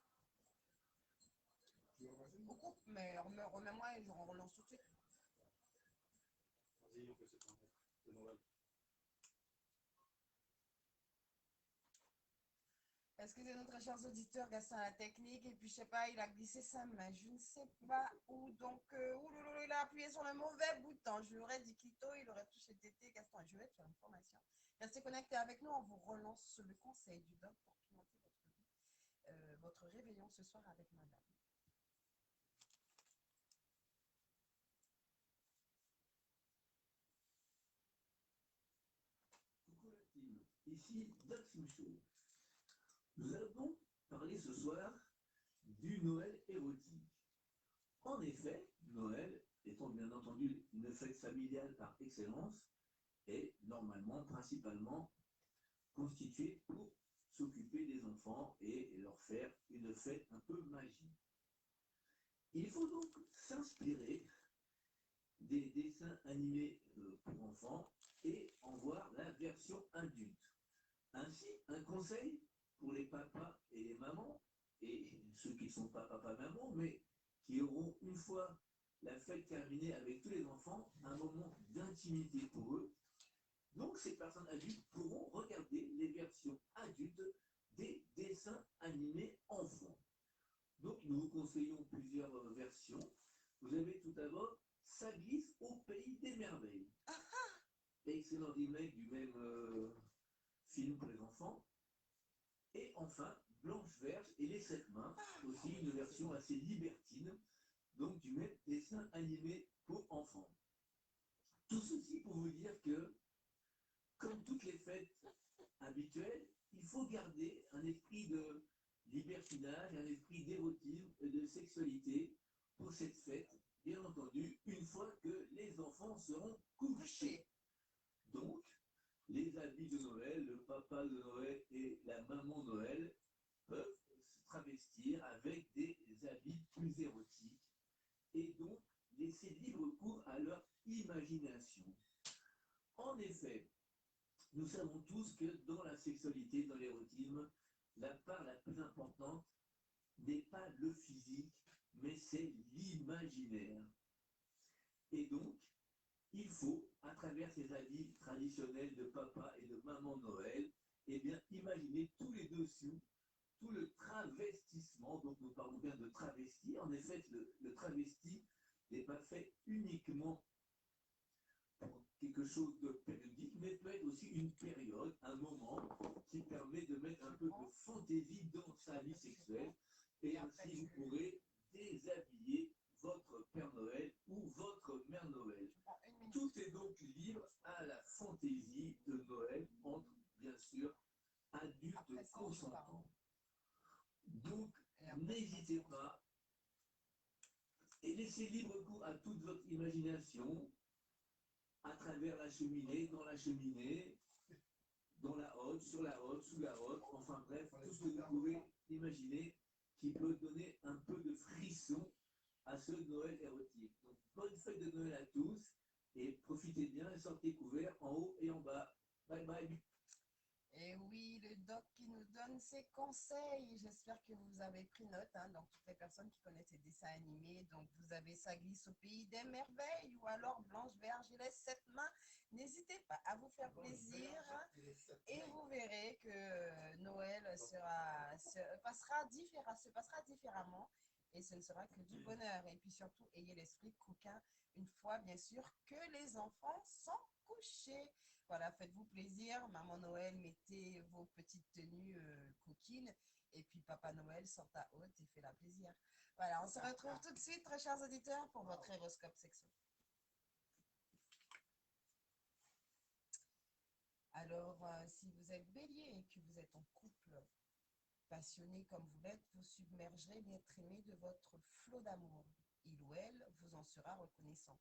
On coupe, mais remets-moi et on relance tout de suite. Vas-y, on peut se prendre. C'est Noël. Excusez-nous, très chers auditeurs, Gaston à la technique. Et puis, je sais pas, il a glissé sa main. Je ne sais pas où. Donc, il a appuyé sur le mauvais bouton. Je lui aurais dit Quito, il aurait touché tété. Gaston, je vais te faire une formation. Restez connectés avec nous. On vous relance le conseil du doc pour pimenter votre réveillon ce soir avec madame. Coucou la team, ici Doc Souchot. Nous allons donc parler ce soir du Noël érotique. En effet, Noël étant bien entendu une fête familiale par excellence, est normalement principalement constituée pour s'occuper des enfants et leur faire une fête un peu magique. Il faut donc s'inspirer des dessins animés pour enfants et en voir la version adulte. Ainsi, un conseil pour les papas et les mamans, et ceux qui ne sont pas papa-maman, mais qui auront une fois la fête terminée avec tous les enfants, un moment d'intimité pour eux. Donc ces personnes adultes pourront regarder les versions adultes des dessins animés enfants. Donc nous vous conseillons plusieurs versions. Vous avez tout d'abord Ça glisse au pays des merveilles. Excellent remake du même film pour les enfants. Et enfin, Blanche-Verge et les 7 mains, aussi une version assez libertine, donc du même dessin animé pour enfants. Tout ceci pour vous dire que, comme toutes les fêtes habituelles, il faut garder un esprit de libertinage, un esprit d'érotisme et de sexualité pour cette fête, bien entendu, une fois que les enfants seront couchés. Donc, les habits de Noël, le papa de Noël et la maman Noël peuvent se travestir avec des habits plus érotiques et donc laisser libre cours à leur imagination. En effet, nous savons tous que dans la sexualité, dans l'érotisme, la part la plus importante n'est pas le physique, mais c'est l'imaginaire. Et donc, il faut, à travers ces habits traditionnels de papa et de maman Noël, eh bien, imaginer tous les dessous, tout le travestissement. Donc, nous parlons bien de travesti. En effet, le travesti n'est pas fait uniquement pour quelque chose de périodique, mais peut être aussi une période, un moment qui permet de mettre un peu de fantaisie dans sa vie sexuelle. Et ainsi, vous pourrez déshabiller votre Père Noël ou votre Mère Noël. adulte consentant. Donc, Et après, n'hésitez pas et laissez libre cours à toute votre imagination à travers la cheminée, dans la cheminée, dans la hotte, sur la hotte, sous la hotte, enfin bref, tout ce que vous pouvez imaginer qui peut donner un peu de frisson à ce Noël érotique. Donc, bonne fête de Noël à tous et profitez bien et sortez couverts en haut et en bas. Bye bye. Et oui, le doc qui nous donne ses conseils. J'espère que vous avez pris note, hein, donc toutes les personnes qui connaissent les dessins animés. Donc vous avez Ça glisse au pays des merveilles ou alors Blanche Berge et les 7 mains. N'hésitez pas à vous faire plaisir et vous verrez que Noël se passera différemment et ce ne sera que du bonheur. Et puis surtout, ayez l'esprit coquin une fois, bien sûr, que les enfants sont couchés. Voilà, faites-vous plaisir. Maman Noël, mettez vos petites tenues coquines. Et puis Papa Noël sort ta haute et fait la plaisir. Voilà, on se retrouve tout de suite, très chers auditeurs, pour votre horoscope sexuel. Alors, si vous êtes bélier et que vous êtes en couple passionné comme vous l'êtes, vous submergerez l'être aimé de votre flot d'amour. Il ou elle vous en sera reconnaissant.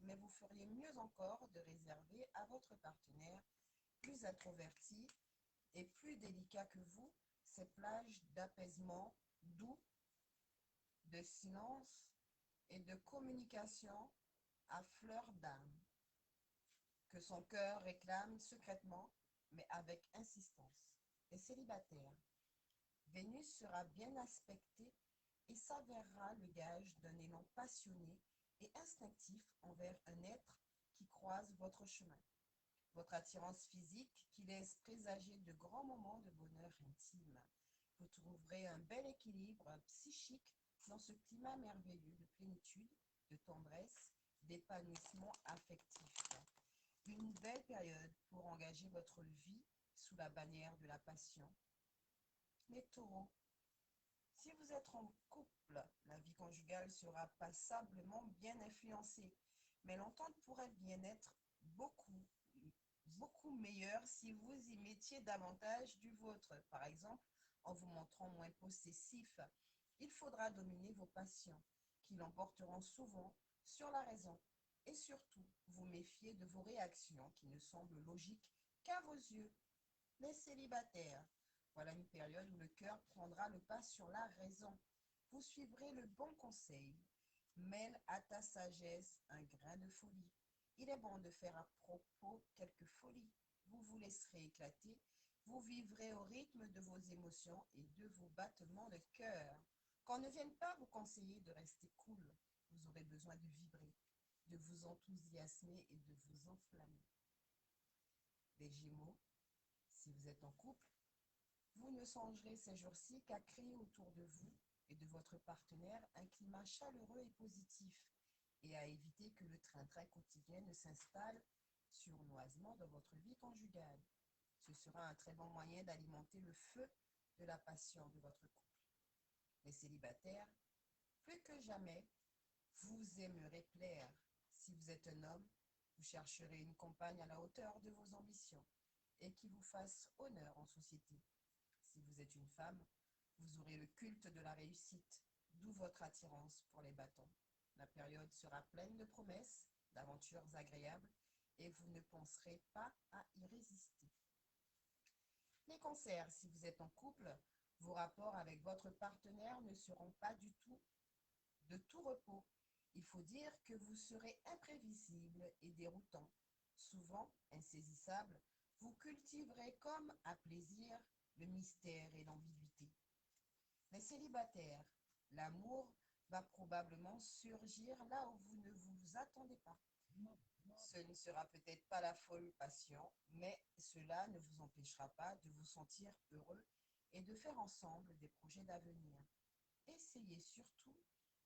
Mais vous feriez mieux encore de réserver à votre partenaire plus introverti et plus délicat que vous ces plages d'apaisement doux, de silence et de communication à fleur d'âme, que son cœur réclame secrètement, mais avec insistance. Les célibataires, Vénus sera bien aspectée et s'avérera le gage d'un élan passionné et instinctif envers un être qui croise votre chemin. Votre attirance physique qui laisse présager de grands moments de bonheur intime. Vous trouverez un bel équilibre psychique dans ce climat merveilleux de plénitude, de tendresse, d'épanouissement affectif. Une belle période pour engager votre vie sous la bannière de la passion. Les taureaux, si vous êtes en couple, la vie conjugale sera passablement bien influencée, mais l'entente pourrait bien être beaucoup meilleure si vous y mettiez davantage du vôtre. Par exemple, en vous montrant moins possessif, il faudra dominer vos passions, qui l'emporteront souvent sur la raison, et surtout vous méfier de vos réactions qui ne semblent logiques qu'à vos yeux. Les célibataires, voilà une période où le cœur prendra le pas sur la raison. Vous suivrez le bon conseil. Mêle à ta sagesse un grain de folie. Il est bon de faire à propos quelques folies. Vous vous laisserez éclater. Vous vivrez au rythme de vos émotions et de vos battements de cœur. Qu'on ne vienne pas vous conseiller de rester cool. Vous aurez besoin de vibrer, de vous enthousiasmer et de vous enflammer. Les Gémeaux, si vous êtes en couple, vous ne songerez ces jours-ci qu'à créer autour de vous et de votre partenaire un climat chaleureux et positif et à éviter que le train-train quotidien ne s'installe sournoisement dans votre vie conjugale. Ce sera un très bon moyen d'alimenter le feu de la passion de votre couple. Les célibataires, plus que jamais, vous aimerez plaire. Si vous êtes un homme, vous chercherez une compagne à la hauteur de vos ambitions et qui vous fasse honneur en société. Si vous êtes une femme, vous aurez le culte de la réussite, d'où votre attirance pour les bâtons. La période sera pleine de promesses, d'aventures agréables, et vous ne penserez pas à y résister. Les cancers, si vous êtes en couple, vos rapports avec votre partenaire ne seront pas du tout de tout repos. Il faut dire que vous serez imprévisible et déroutant. Souvent insaisissable, vous cultiverez comme à plaisir le mystère et l'ambiguïté. Les célibataires, l'amour va probablement surgir là où vous ne vous attendez pas. Ce ne sera peut-être pas la folle passion, mais cela ne vous empêchera pas de vous sentir heureux et de faire ensemble des projets d'avenir. Essayez surtout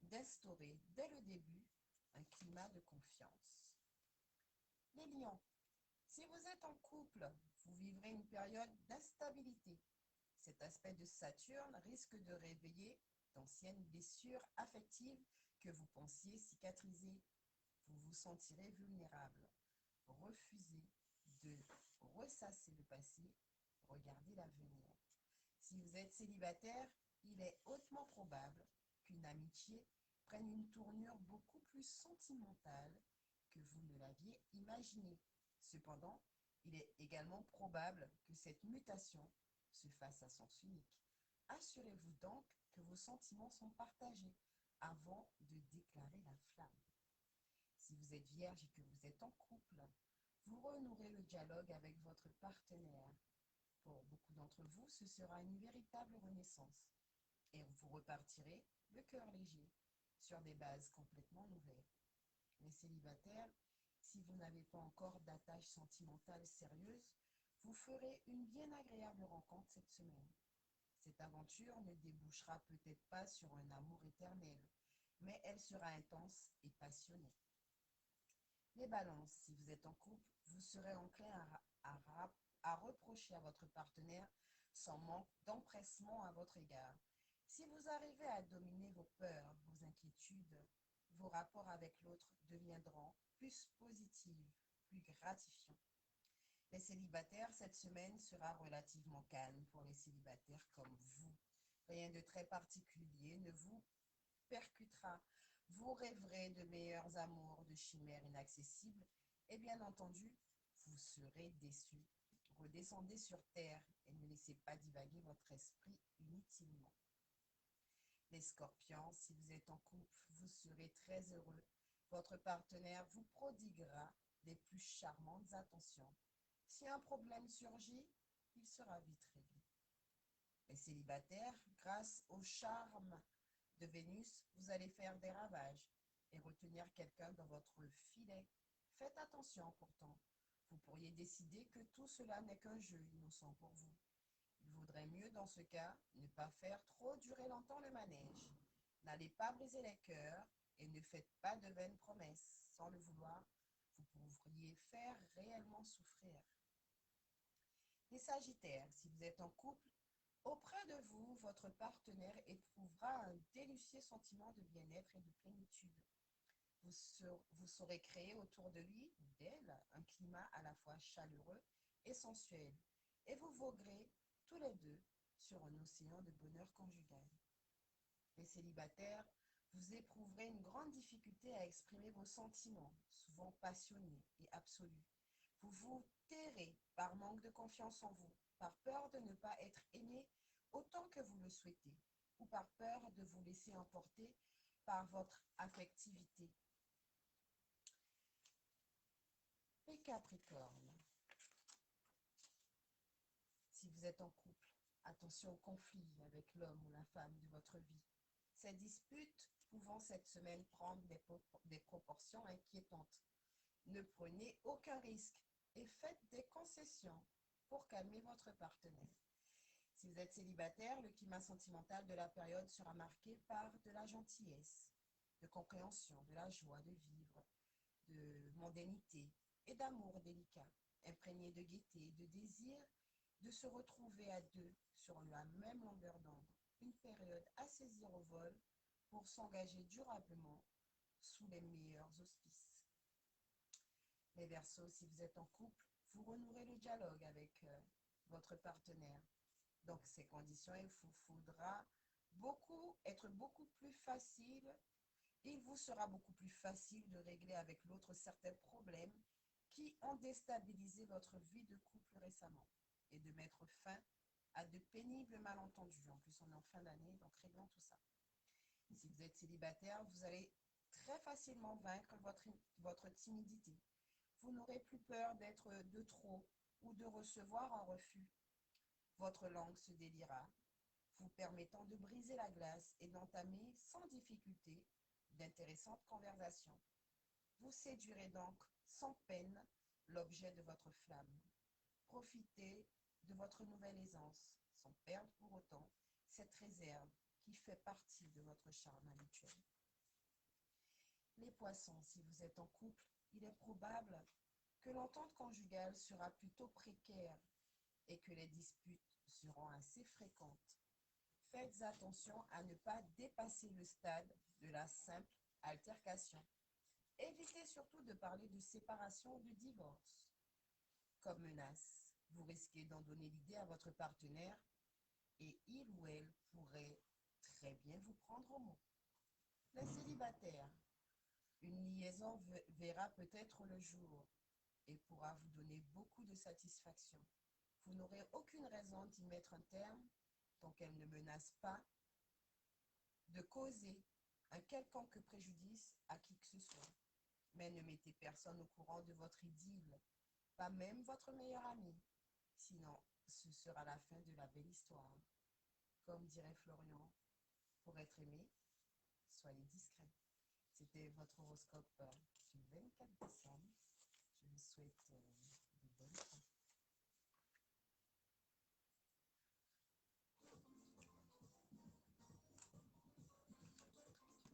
d'instaurer dès le début un climat de confiance. Les lions, si vous êtes en couple, vous vivrez une période d'instabilité. Cet aspect de Saturne risque de réveiller d'anciennes blessures affectives que vous pensiez cicatriser. Vous vous sentirez vulnérable. Refusez de ressasser le passé, regardez l'avenir. Si vous êtes célibataire, il est hautement probable qu'une amitié prenne une tournure beaucoup plus sentimentale que vous ne l'aviez imaginé. Cependant, il est également probable que cette mutation se fasse à sens unique. Assurez-vous donc que vos sentiments sont partagés avant de déclarer la flamme. Si vous êtes vierge et que vous êtes en couple, vous renouerez le dialogue avec votre partenaire. Pour beaucoup d'entre vous, ce sera une véritable renaissance et vous repartirez le cœur léger sur des bases complètement nouvelles. Les célibataires, si vous n'avez pas encore d'attache sentimentale sérieuse, vous ferez une bien agréable rencontre cette semaine. Cette aventure ne débouchera peut-être pas sur un amour éternel, mais elle sera intense et passionnée. Les balances, si vous êtes en couple, vous serez enclin à reprocher à votre partenaire son manque d'empressement à votre égard. Si vous arrivez à dominer vos peurs, vos inquiétudes, vos rapports avec l'autre deviendront plus positifs, plus gratifiants. Les célibataires, cette semaine sera relativement calme pour les célibataires comme vous. Rien de très particulier ne vous percutera. Vous rêverez de meilleurs amours, de chimères inaccessibles et bien entendu, vous serez déçus. Redescendez sur terre et ne laissez pas divaguer votre esprit inutilement. Les scorpions, si vous êtes en couple, vous serez très heureux. Votre partenaire vous prodiguera les plus charmantes attentions. Si un problème surgit, il sera vite réglé. Les célibataires, grâce au charme de Vénus, vous allez faire des ravages et retenir quelqu'un dans votre filet. Faites attention pourtant. Vous pourriez décider que tout cela n'est qu'un jeu innocent pour vous. Il vaudrait mieux dans ce cas ne pas faire trop durer longtemps le manège. N'allez pas briser les cœurs et ne faites pas de vaines promesses. Sans le vouloir, vous pourriez faire réellement souffrir. Les sagittaires, si vous êtes en couple, auprès de vous, votre partenaire éprouvera un délicieux sentiment de bien-être et de plénitude. Vous saurez créer autour de lui ou d'elle un climat à la fois chaleureux et sensuel. Et vous voguerez tous les deux sur un océan de bonheur conjugal. Les célibataires, vous éprouverez une grande difficulté à exprimer vos sentiments, souvent passionnés et absolus. Vous vous tairez par manque de confiance en vous, par peur de ne pas être aimé autant que vous le souhaitez, ou par peur de vous laisser emporter par votre affectivité. Les Capricornes, si vous êtes en couple, attention aux conflits avec l'homme ou la femme de votre vie. Ces disputes pouvant cette semaine prendre des proportions inquiétantes. Ne prenez aucun risque et faites des concessions pour calmer votre partenaire. Si vous êtes célibataire, le climat sentimental de la période sera marqué par de la gentillesse, de compréhension, de la joie de vivre, de mondanité et d'amour délicat, imprégné de gaieté et de désir de se retrouver à deux sur la même longueur d'onde. Une période à saisir au vol pour s'engager durablement sous les meilleurs auspices. Les Verseaux, si vous êtes en couple, vous renouerez le dialogue avec votre partenaire. Dans ces conditions, il vous faudra être beaucoup plus facile. Il vous sera beaucoup plus facile de régler avec l'autre certains problèmes qui ont déstabilisé votre vie de couple récemment et de mettre fin à de pénibles malentendus. En plus, on est en fin d'année, donc réglons tout ça. Si vous êtes célibataire, vous allez très facilement vaincre votre timidité. Vous n'aurez plus peur d'être de trop ou de recevoir un refus. Votre langue se déliera, vous permettant de briser la glace et d'entamer sans difficulté d'intéressantes conversations. Vous séduirez donc sans peine l'objet de votre flamme. Profitez de votre nouvelle aisance, sans perdre pour autant cette réserve qui fait partie de votre charme habituel. Les Poissons, si vous êtes en couple, il est probable que l'entente conjugale sera plutôt précaire et que les disputes seront assez fréquentes. Faites attention à ne pas dépasser le stade de la simple altercation. Évitez surtout de parler de séparation ou de divorce comme menace. Vous risquez d'en donner l'idée à votre partenaire et il ou elle pourrait très bien vous prendre au mot. Les célibataires, une liaison verra peut-être le jour et pourra vous donner beaucoup de satisfaction. Vous n'aurez aucune raison d'y mettre un terme tant qu'elle ne menace pas de causer un quelconque préjudice à qui que ce soit. Mais ne mettez personne au courant de votre idylle, pas même votre meilleur ami. Sinon, ce sera la fin de la belle histoire. Comme dirait Florian, pour être aimé, soyez discret. C'était votre horoscope du 24 décembre. Je vous souhaite de bonnes fêtes.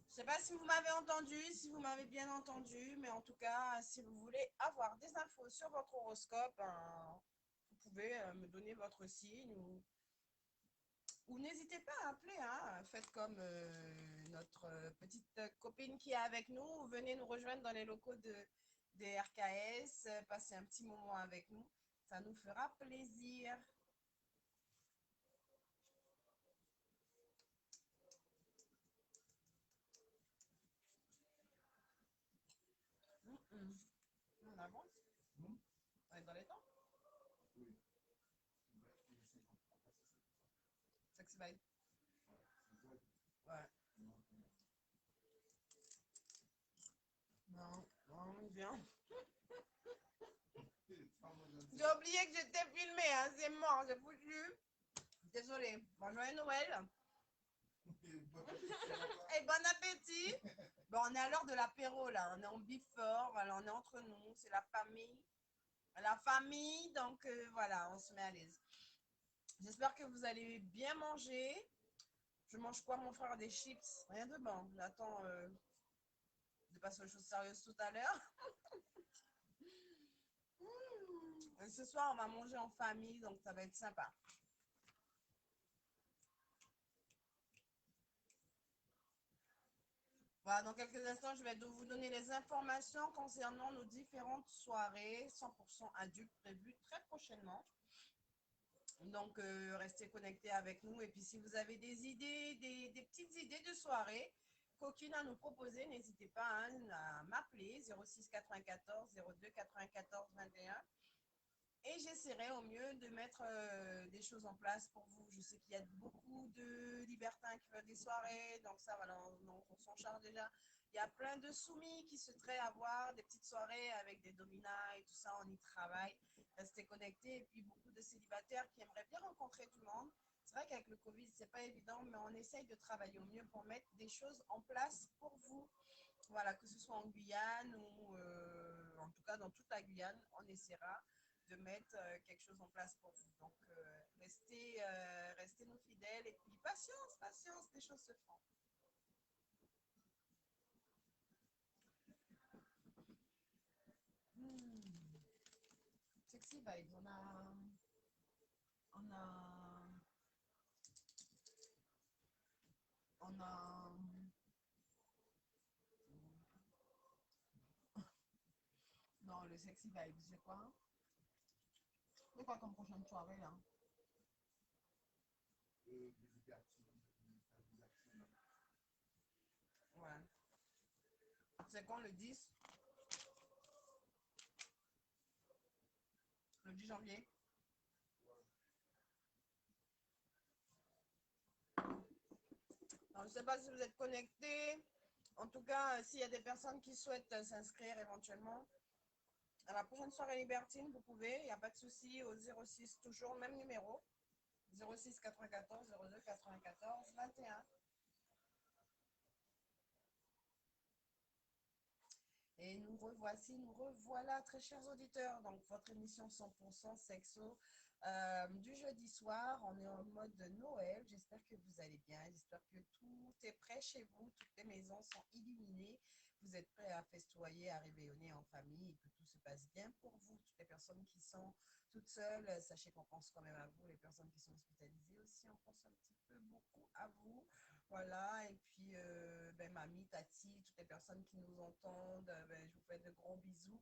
Je ne sais pas si vous m'avez entendu, si vous m'avez bien entendu, mais en tout cas, si vous voulez avoir des infos sur votre horoscope, vous pouvez me donner votre signe ou n'hésitez pas à appeler. Hein. Faites comme notre petite copine qui est avec nous. Venez nous rejoindre dans les locaux des RKS, passez un petit moment avec nous. Ça nous fera plaisir. On avance. On est dans les temps. Oui. Sexy vibe. Ouais. Non, non, bien. J'ai oublié que j'étais filmée, hein. C'est mort, j'ai foutu. Désolée. Bon, joyeux Noël. Et bon appétit. Bon, on est à l'heure de l'apéro, là. On est en before, voilà, on est entre nous, c'est la famille. La famille, donc voilà, on se met à l'aise. J'espère que vous allez bien manger. Je mange quoi, mon frère? Des chips. Rien de bon. J'attends de passer aux choses sérieuses tout à l'heure. Ce soir, on va manger en famille, donc ça va être sympa. Voilà, dans quelques instants, je vais vous donner les informations concernant nos différentes soirées 100% adultes prévues très prochainement. Donc, restez connectés avec nous. Et puis, si vous avez des idées, des petites idées de soirée coquines à nous proposer, n'hésitez pas à m'appeler 06 94 02 94 21. Et j'essaierai au mieux de mettre des choses en place pour vous. Je sais qu'il y a beaucoup de libertins qui veulent des soirées, donc ça, voilà, on s'en charge déjà. Il y a plein de soumis qui souhaiteraient avoir des petites soirées avec des dominas et tout ça, on y travaille. Restez connectés. Et puis beaucoup de célibataires qui aimeraient bien rencontrer du monde. C'est vrai qu'avec le Covid, c'est pas évident, mais on essaye de travailler au mieux pour mettre des choses en place pour vous. Voilà, que ce soit en Guyane ou en tout cas dans toute la Guyane, on essaiera de mettre quelque chose en place pour vous. Donc, restez nos fidèles et puis patience, patience, les choses se font. Sexy vibes, on a non, le sexy vibes, c'est quoi? C'est quoi comme prochaine soirée là? Ouais. C'est quand le 10? Le 10 janvier? Alors, je ne sais pas si vous êtes connectés. En tout cas, s'il y a des personnes qui souhaitent s'inscrire éventuellement à la prochaine soirée libertine, vous pouvez, il n'y a pas de souci, au 06, toujours le même numéro, 06 94 02 94 21. Et nous revoici, nous revoilà, très chers auditeurs. Donc, votre émission 100% sexo du jeudi soir. On est en mode Noël. J'espère que vous allez bien. J'espère que tout est prêt chez vous. Toutes les maisons sont illuminées. Vous êtes prêts à festoyer, à réveillonner en famille et que tout se passe bien pour vous. Toutes les personnes qui sont toutes seules, sachez qu'on pense quand même à vous. Les personnes qui sont hospitalisées aussi, on pense un petit peu beaucoup à vous. Voilà, et puis mamie, tati, toutes les personnes qui nous entendent, je vous fais de gros bisous.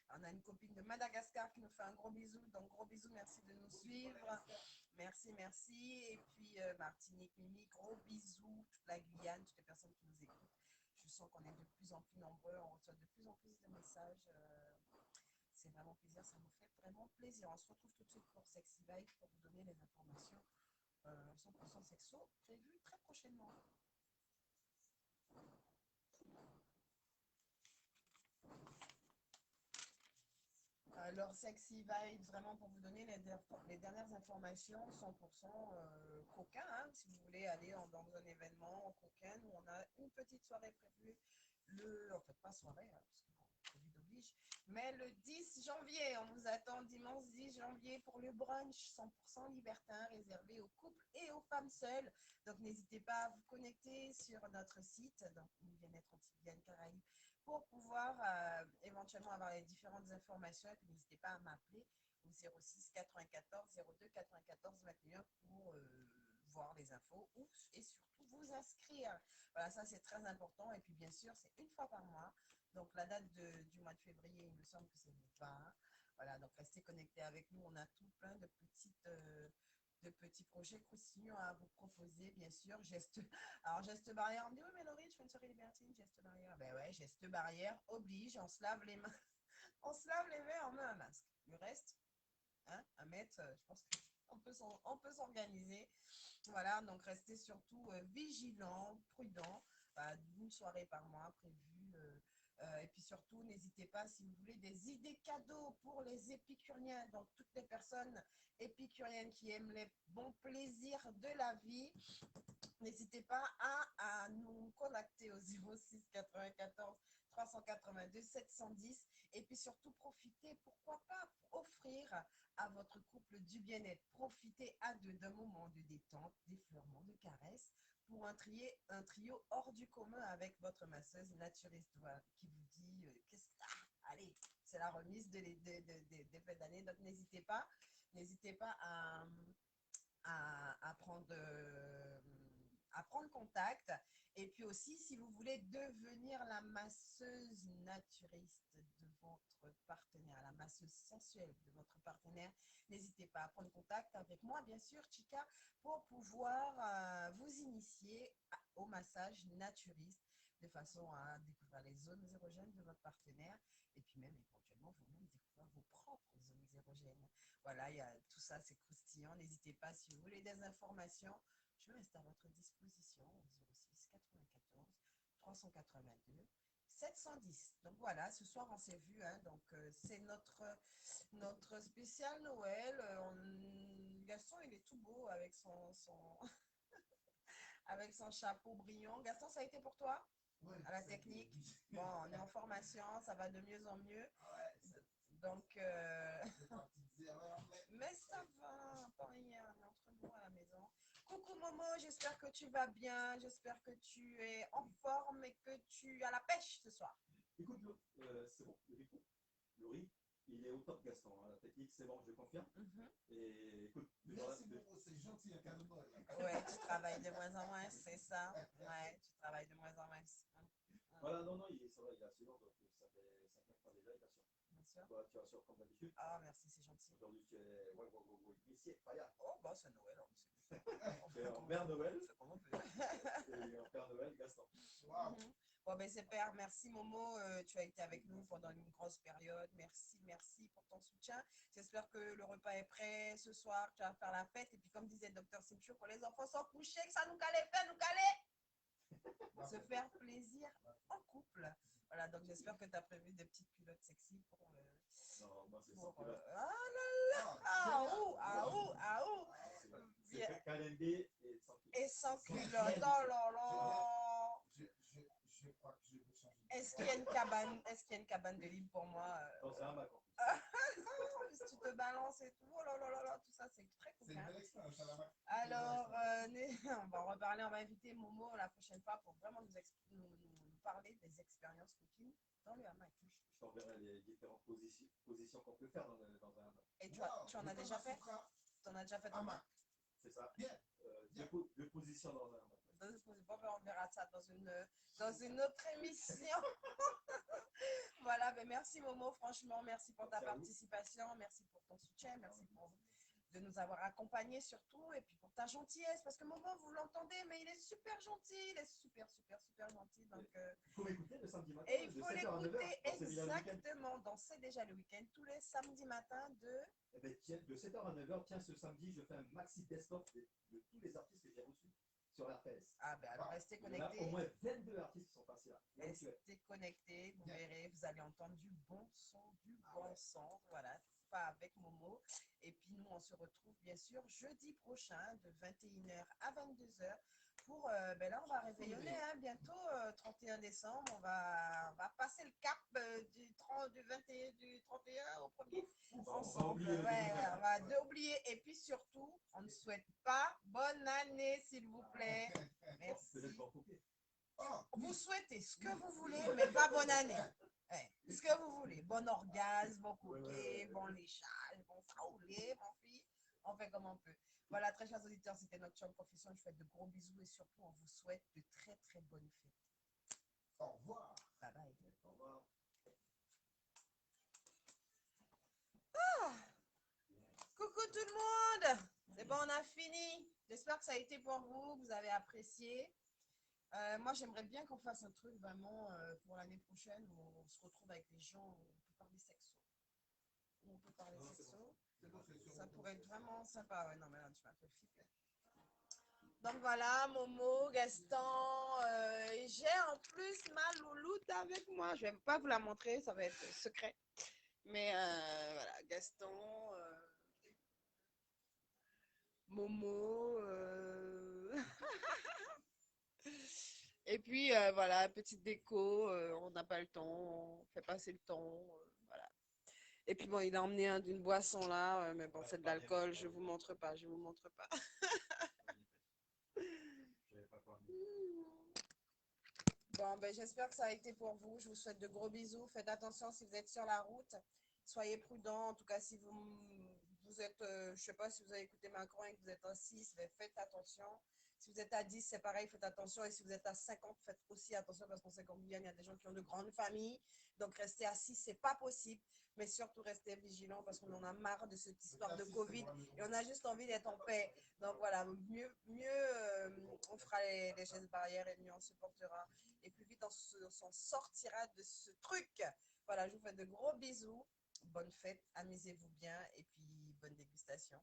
On a une copine de Madagascar qui nous fait un gros bisou, donc gros bisous, merci de nous suivre. Merci, merci. Et puis Martinique, Mimi, gros bisous, toute la Guyane, toutes les personnes qui nous écoutent. Je sens qu'on est de plus en plus nombreux, on reçoit de plus en plus de messages. C'est vraiment plaisir, ça nous fait vraiment plaisir. On se retrouve tout de suite pour Sexy Vibe pour vous donner les informations 100% sexo prévues très prochainement. Alors, Sexy Vibe, vraiment pour vous donner les dernières informations 100% coquin. Hein, si vous voulez aller dans un événement coquin, nous on a une petite soirée prévue, en fait pas soirée, hein, parce que bon, Covid oblige, mais le 10 janvier, on vous attend dimanche 10 janvier pour le brunch 100% libertin réservé aux couples et aux femmes seules. Donc n'hésitez pas à vous connecter sur notre site, donc Bien-être Antilles Caraïbes, pour pouvoir éventuellement avoir les différentes informations. Et puis n'hésitez pas à m'appeler au 06 94 02 94 21 pour voir les infos et surtout vous inscrire. Voilà, ça c'est très important. Et puis bien sûr, c'est une fois par mois. Donc la date du mois de février, il me semble que c'est le 20. Voilà, donc restez connectés avec nous. On a tout plein de petits projets croustillants à vous proposer, bien sûr. Alors, geste barrière, on me dit, oui, mais Laurie, tu fais une soirée libertine, geste barrière. Ben ouais, geste barrière oblige, on se lave les mains. On se lave les mains, on met un masque. Le reste, hein, à mettre, je pense qu'on peut s'organiser. Voilà, donc restez surtout vigilants, prudents. Une soirée par mois prévue. Et puis surtout, n'hésitez pas, si vous voulez, des idées cadeaux pour les épicuriens, donc toutes les personnes épicuriennes qui aiment les bons plaisirs de la vie. N'hésitez pas à nous contacter au 06 94 382 710 et puis surtout profitez, pourquoi pas, pour offrir à votre couple du bien-être. Profitez à deux d'un moment de détente, d'effleurement, de caresses pour un trio hors du commun avec votre masseuse naturiste, voilà, qui vous dit allez, c'est la remise des fêtes d'année, donc n'hésitez pas à prendre contact. Et puis aussi, si vous voulez devenir la masseuse naturiste de votre partenaire, la masseuse sensuelle de votre partenaire, n'hésitez pas à prendre contact avec moi, bien sûr, Chica, pour pouvoir vous initier au massage naturiste de façon à découvrir les zones érogènes de votre partenaire et puis même éventuellement vous-même découvrir vos propres zones érogènes. Voilà, tout ça, c'est croustillant. N'hésitez pas, si vous voulez des informations, je reste à votre disposition au 06 94 382 710. Donc voilà, ce soir on s'est vu, hein, donc c'est notre spécial Noël. Gaston, il est tout beau avec avec son chapeau brillant. Gaston, ça a été pour toi? Ouais, à la technique. Bon, on est en formation, ça va de mieux en mieux. Ouais, Donc, mais mais ça va, pas rien, on est entre nous à la maison. Coucou Momo, j'espère que tu vas bien, j'espère que tu es en forme et que tu as la pêche ce soir. Écoute, c'est bon, le riz, il est au top, Gaston. Hein. La technique, c'est bon, je confirme. Et écoute, merci beaucoup, c'est gentil, un cadeau de Noël. Ouais, tu travailles de moins en moins, c'est ça. Ouais, tu travailles de moins en moins. Voilà, non, ça va, il assure, donc ça fait 5 fois déjà, il assure. Bien sûr. Toi, tu assures comme d'habitude. Ah, merci, c'est gentil. Aujourd'hui, tu es huissier, fire. Oh, bah, c'est Noël, on sait. Tu es en Père Noël. On fait comme on peut. Et en Père Noël, Gaston. Wow. Bon, ben, super. Merci, Momo. Tu as été avec nous pendant une grosse période. Merci pour ton soutien. J'espère que le repas est prêt ce soir. Tu vas faire la fête. Et puis, comme disait le docteur Simchou, quand les enfants sont couchés, que ça nous calait, nous caler. Se faire plaisir en couple. Voilà, donc j'espère que tu as prévu des petites culottes sexy pour Non, moi, c'est sans culotte. ah là là. Ah ouh. C'est calendé Et sans culotte. Oh là là. Je crois que je vais changer. Est-ce qu'il y a une cabane de libre pour moi? Dans un bac. Si tu te balances et tout, oh là là là là, tout ça, c'est très cool. C'est une belle expérience, ça va. Alors, on va en reparler, on va inviter Momo la prochaine fois pour vraiment nous parler des expériences cooking dans le hamac. Je t'enverrai les différentes positions qu'on peut faire dans un hamac. Et tu en as déjà fait? Tu en as déjà fait un hamac? C'est ça. Bien. Deux positions dans un hamac. Bon, on verra ça dans une autre émission. Voilà, ben merci Momo, franchement, merci pour ta participation, merci pour ton soutien, merci pour de nous avoir accompagnés surtout, et puis pour ta gentillesse, parce que Momo, vous l'entendez, mais il est super gentil, il est super, super, super gentil. Donc, Il faut m'écouter le samedi matin. et il de faut 7h à 9h, l'écouter dans ces villas le week-end. exactement dans C'est déjà le week-end, tous les samedis matins de... Eh ben, tiens, de 7h à 9h, tiens, ce samedi, je fais un maxi best-of de tous les artistes que j'ai reçus sur RTS. Ah ben alors restez Il y en a au connectés, moins 22 artistes qui sont passés là. Donc, restez connectés, vous verrez, vous allez entendre du bon son, voilà, pas avec Momo. Et puis nous, on se retrouve bien sûr jeudi prochain de 21h à 22h pour, ben là, on va réveillonner, hein, bientôt, 31 décembre, on va passer le cap du 31 au 1er ensemble. Ouais, on va oublier. Et puis surtout, on ne souhaite pas bonne année, s'il vous plaît. Merci. Vous souhaitez ce que vous voulez, mais pas bonne année. Ouais, ce que vous voulez. Bon orgasme, bon coquet, bon léchage, bon saoulé, bon fille. On fait comme on peut. Voilà, très chers auditeurs, c'était notre chambre profession. Je vous fais de gros bisous et surtout, on vous souhaite de très très bonnes fêtes. Au revoir. Bye bye. Au revoir. Coucou tout le monde. C'est bon, on a fini. J'espère que ça a été pour vous, que vous avez apprécié. Moi, j'aimerais bien qu'on fasse un truc vraiment pour l'année prochaine où on se retrouve avec les gens, où on peut parler sexo. Où on peut parler sexo. Ça pourrait être vraiment sympa. Ouais, non, mais là, tu m'as fait flipper. Donc voilà, Momo, Gaston. J'ai en plus ma louloute avec moi. Je ne vais pas vous la montrer, ça va être secret. Mais voilà, Gaston, Momo. Et puis voilà, petite déco, on n'a pas le temps, on fait passer le temps, voilà. Et puis bon, il a emmené un d'une boisson là, mais bon, c'est de l'alcool, je vous montre pas, je vous montre pas. Bon, ben j'espère que ça a été pour vous. Je vous souhaite de gros bisous. Faites attention si vous êtes sur la route. Soyez prudents. En tout cas, si vous êtes, je sais pas si vous avez écouté Macron et que vous êtes à 6, mais faites attention. Si vous êtes à 10, c'est pareil, faites attention. Et si vous êtes à 50, faites aussi attention parce qu'on sait qu'en Guyane, il y a des gens qui ont de grandes familles. Donc, rester à 6, c'est pas possible. Mais surtout, restez vigilants parce qu'on en a marre de cette histoire de Covid et on a juste envie d'être en paix. Donc, voilà, mieux on fera les gestes barrières et mieux on se portera. Et plus vite on s'en sortira de ce truc. Voilà, je vous fais de gros bisous. Bonne fête, amusez-vous bien et puis bonne dégustation.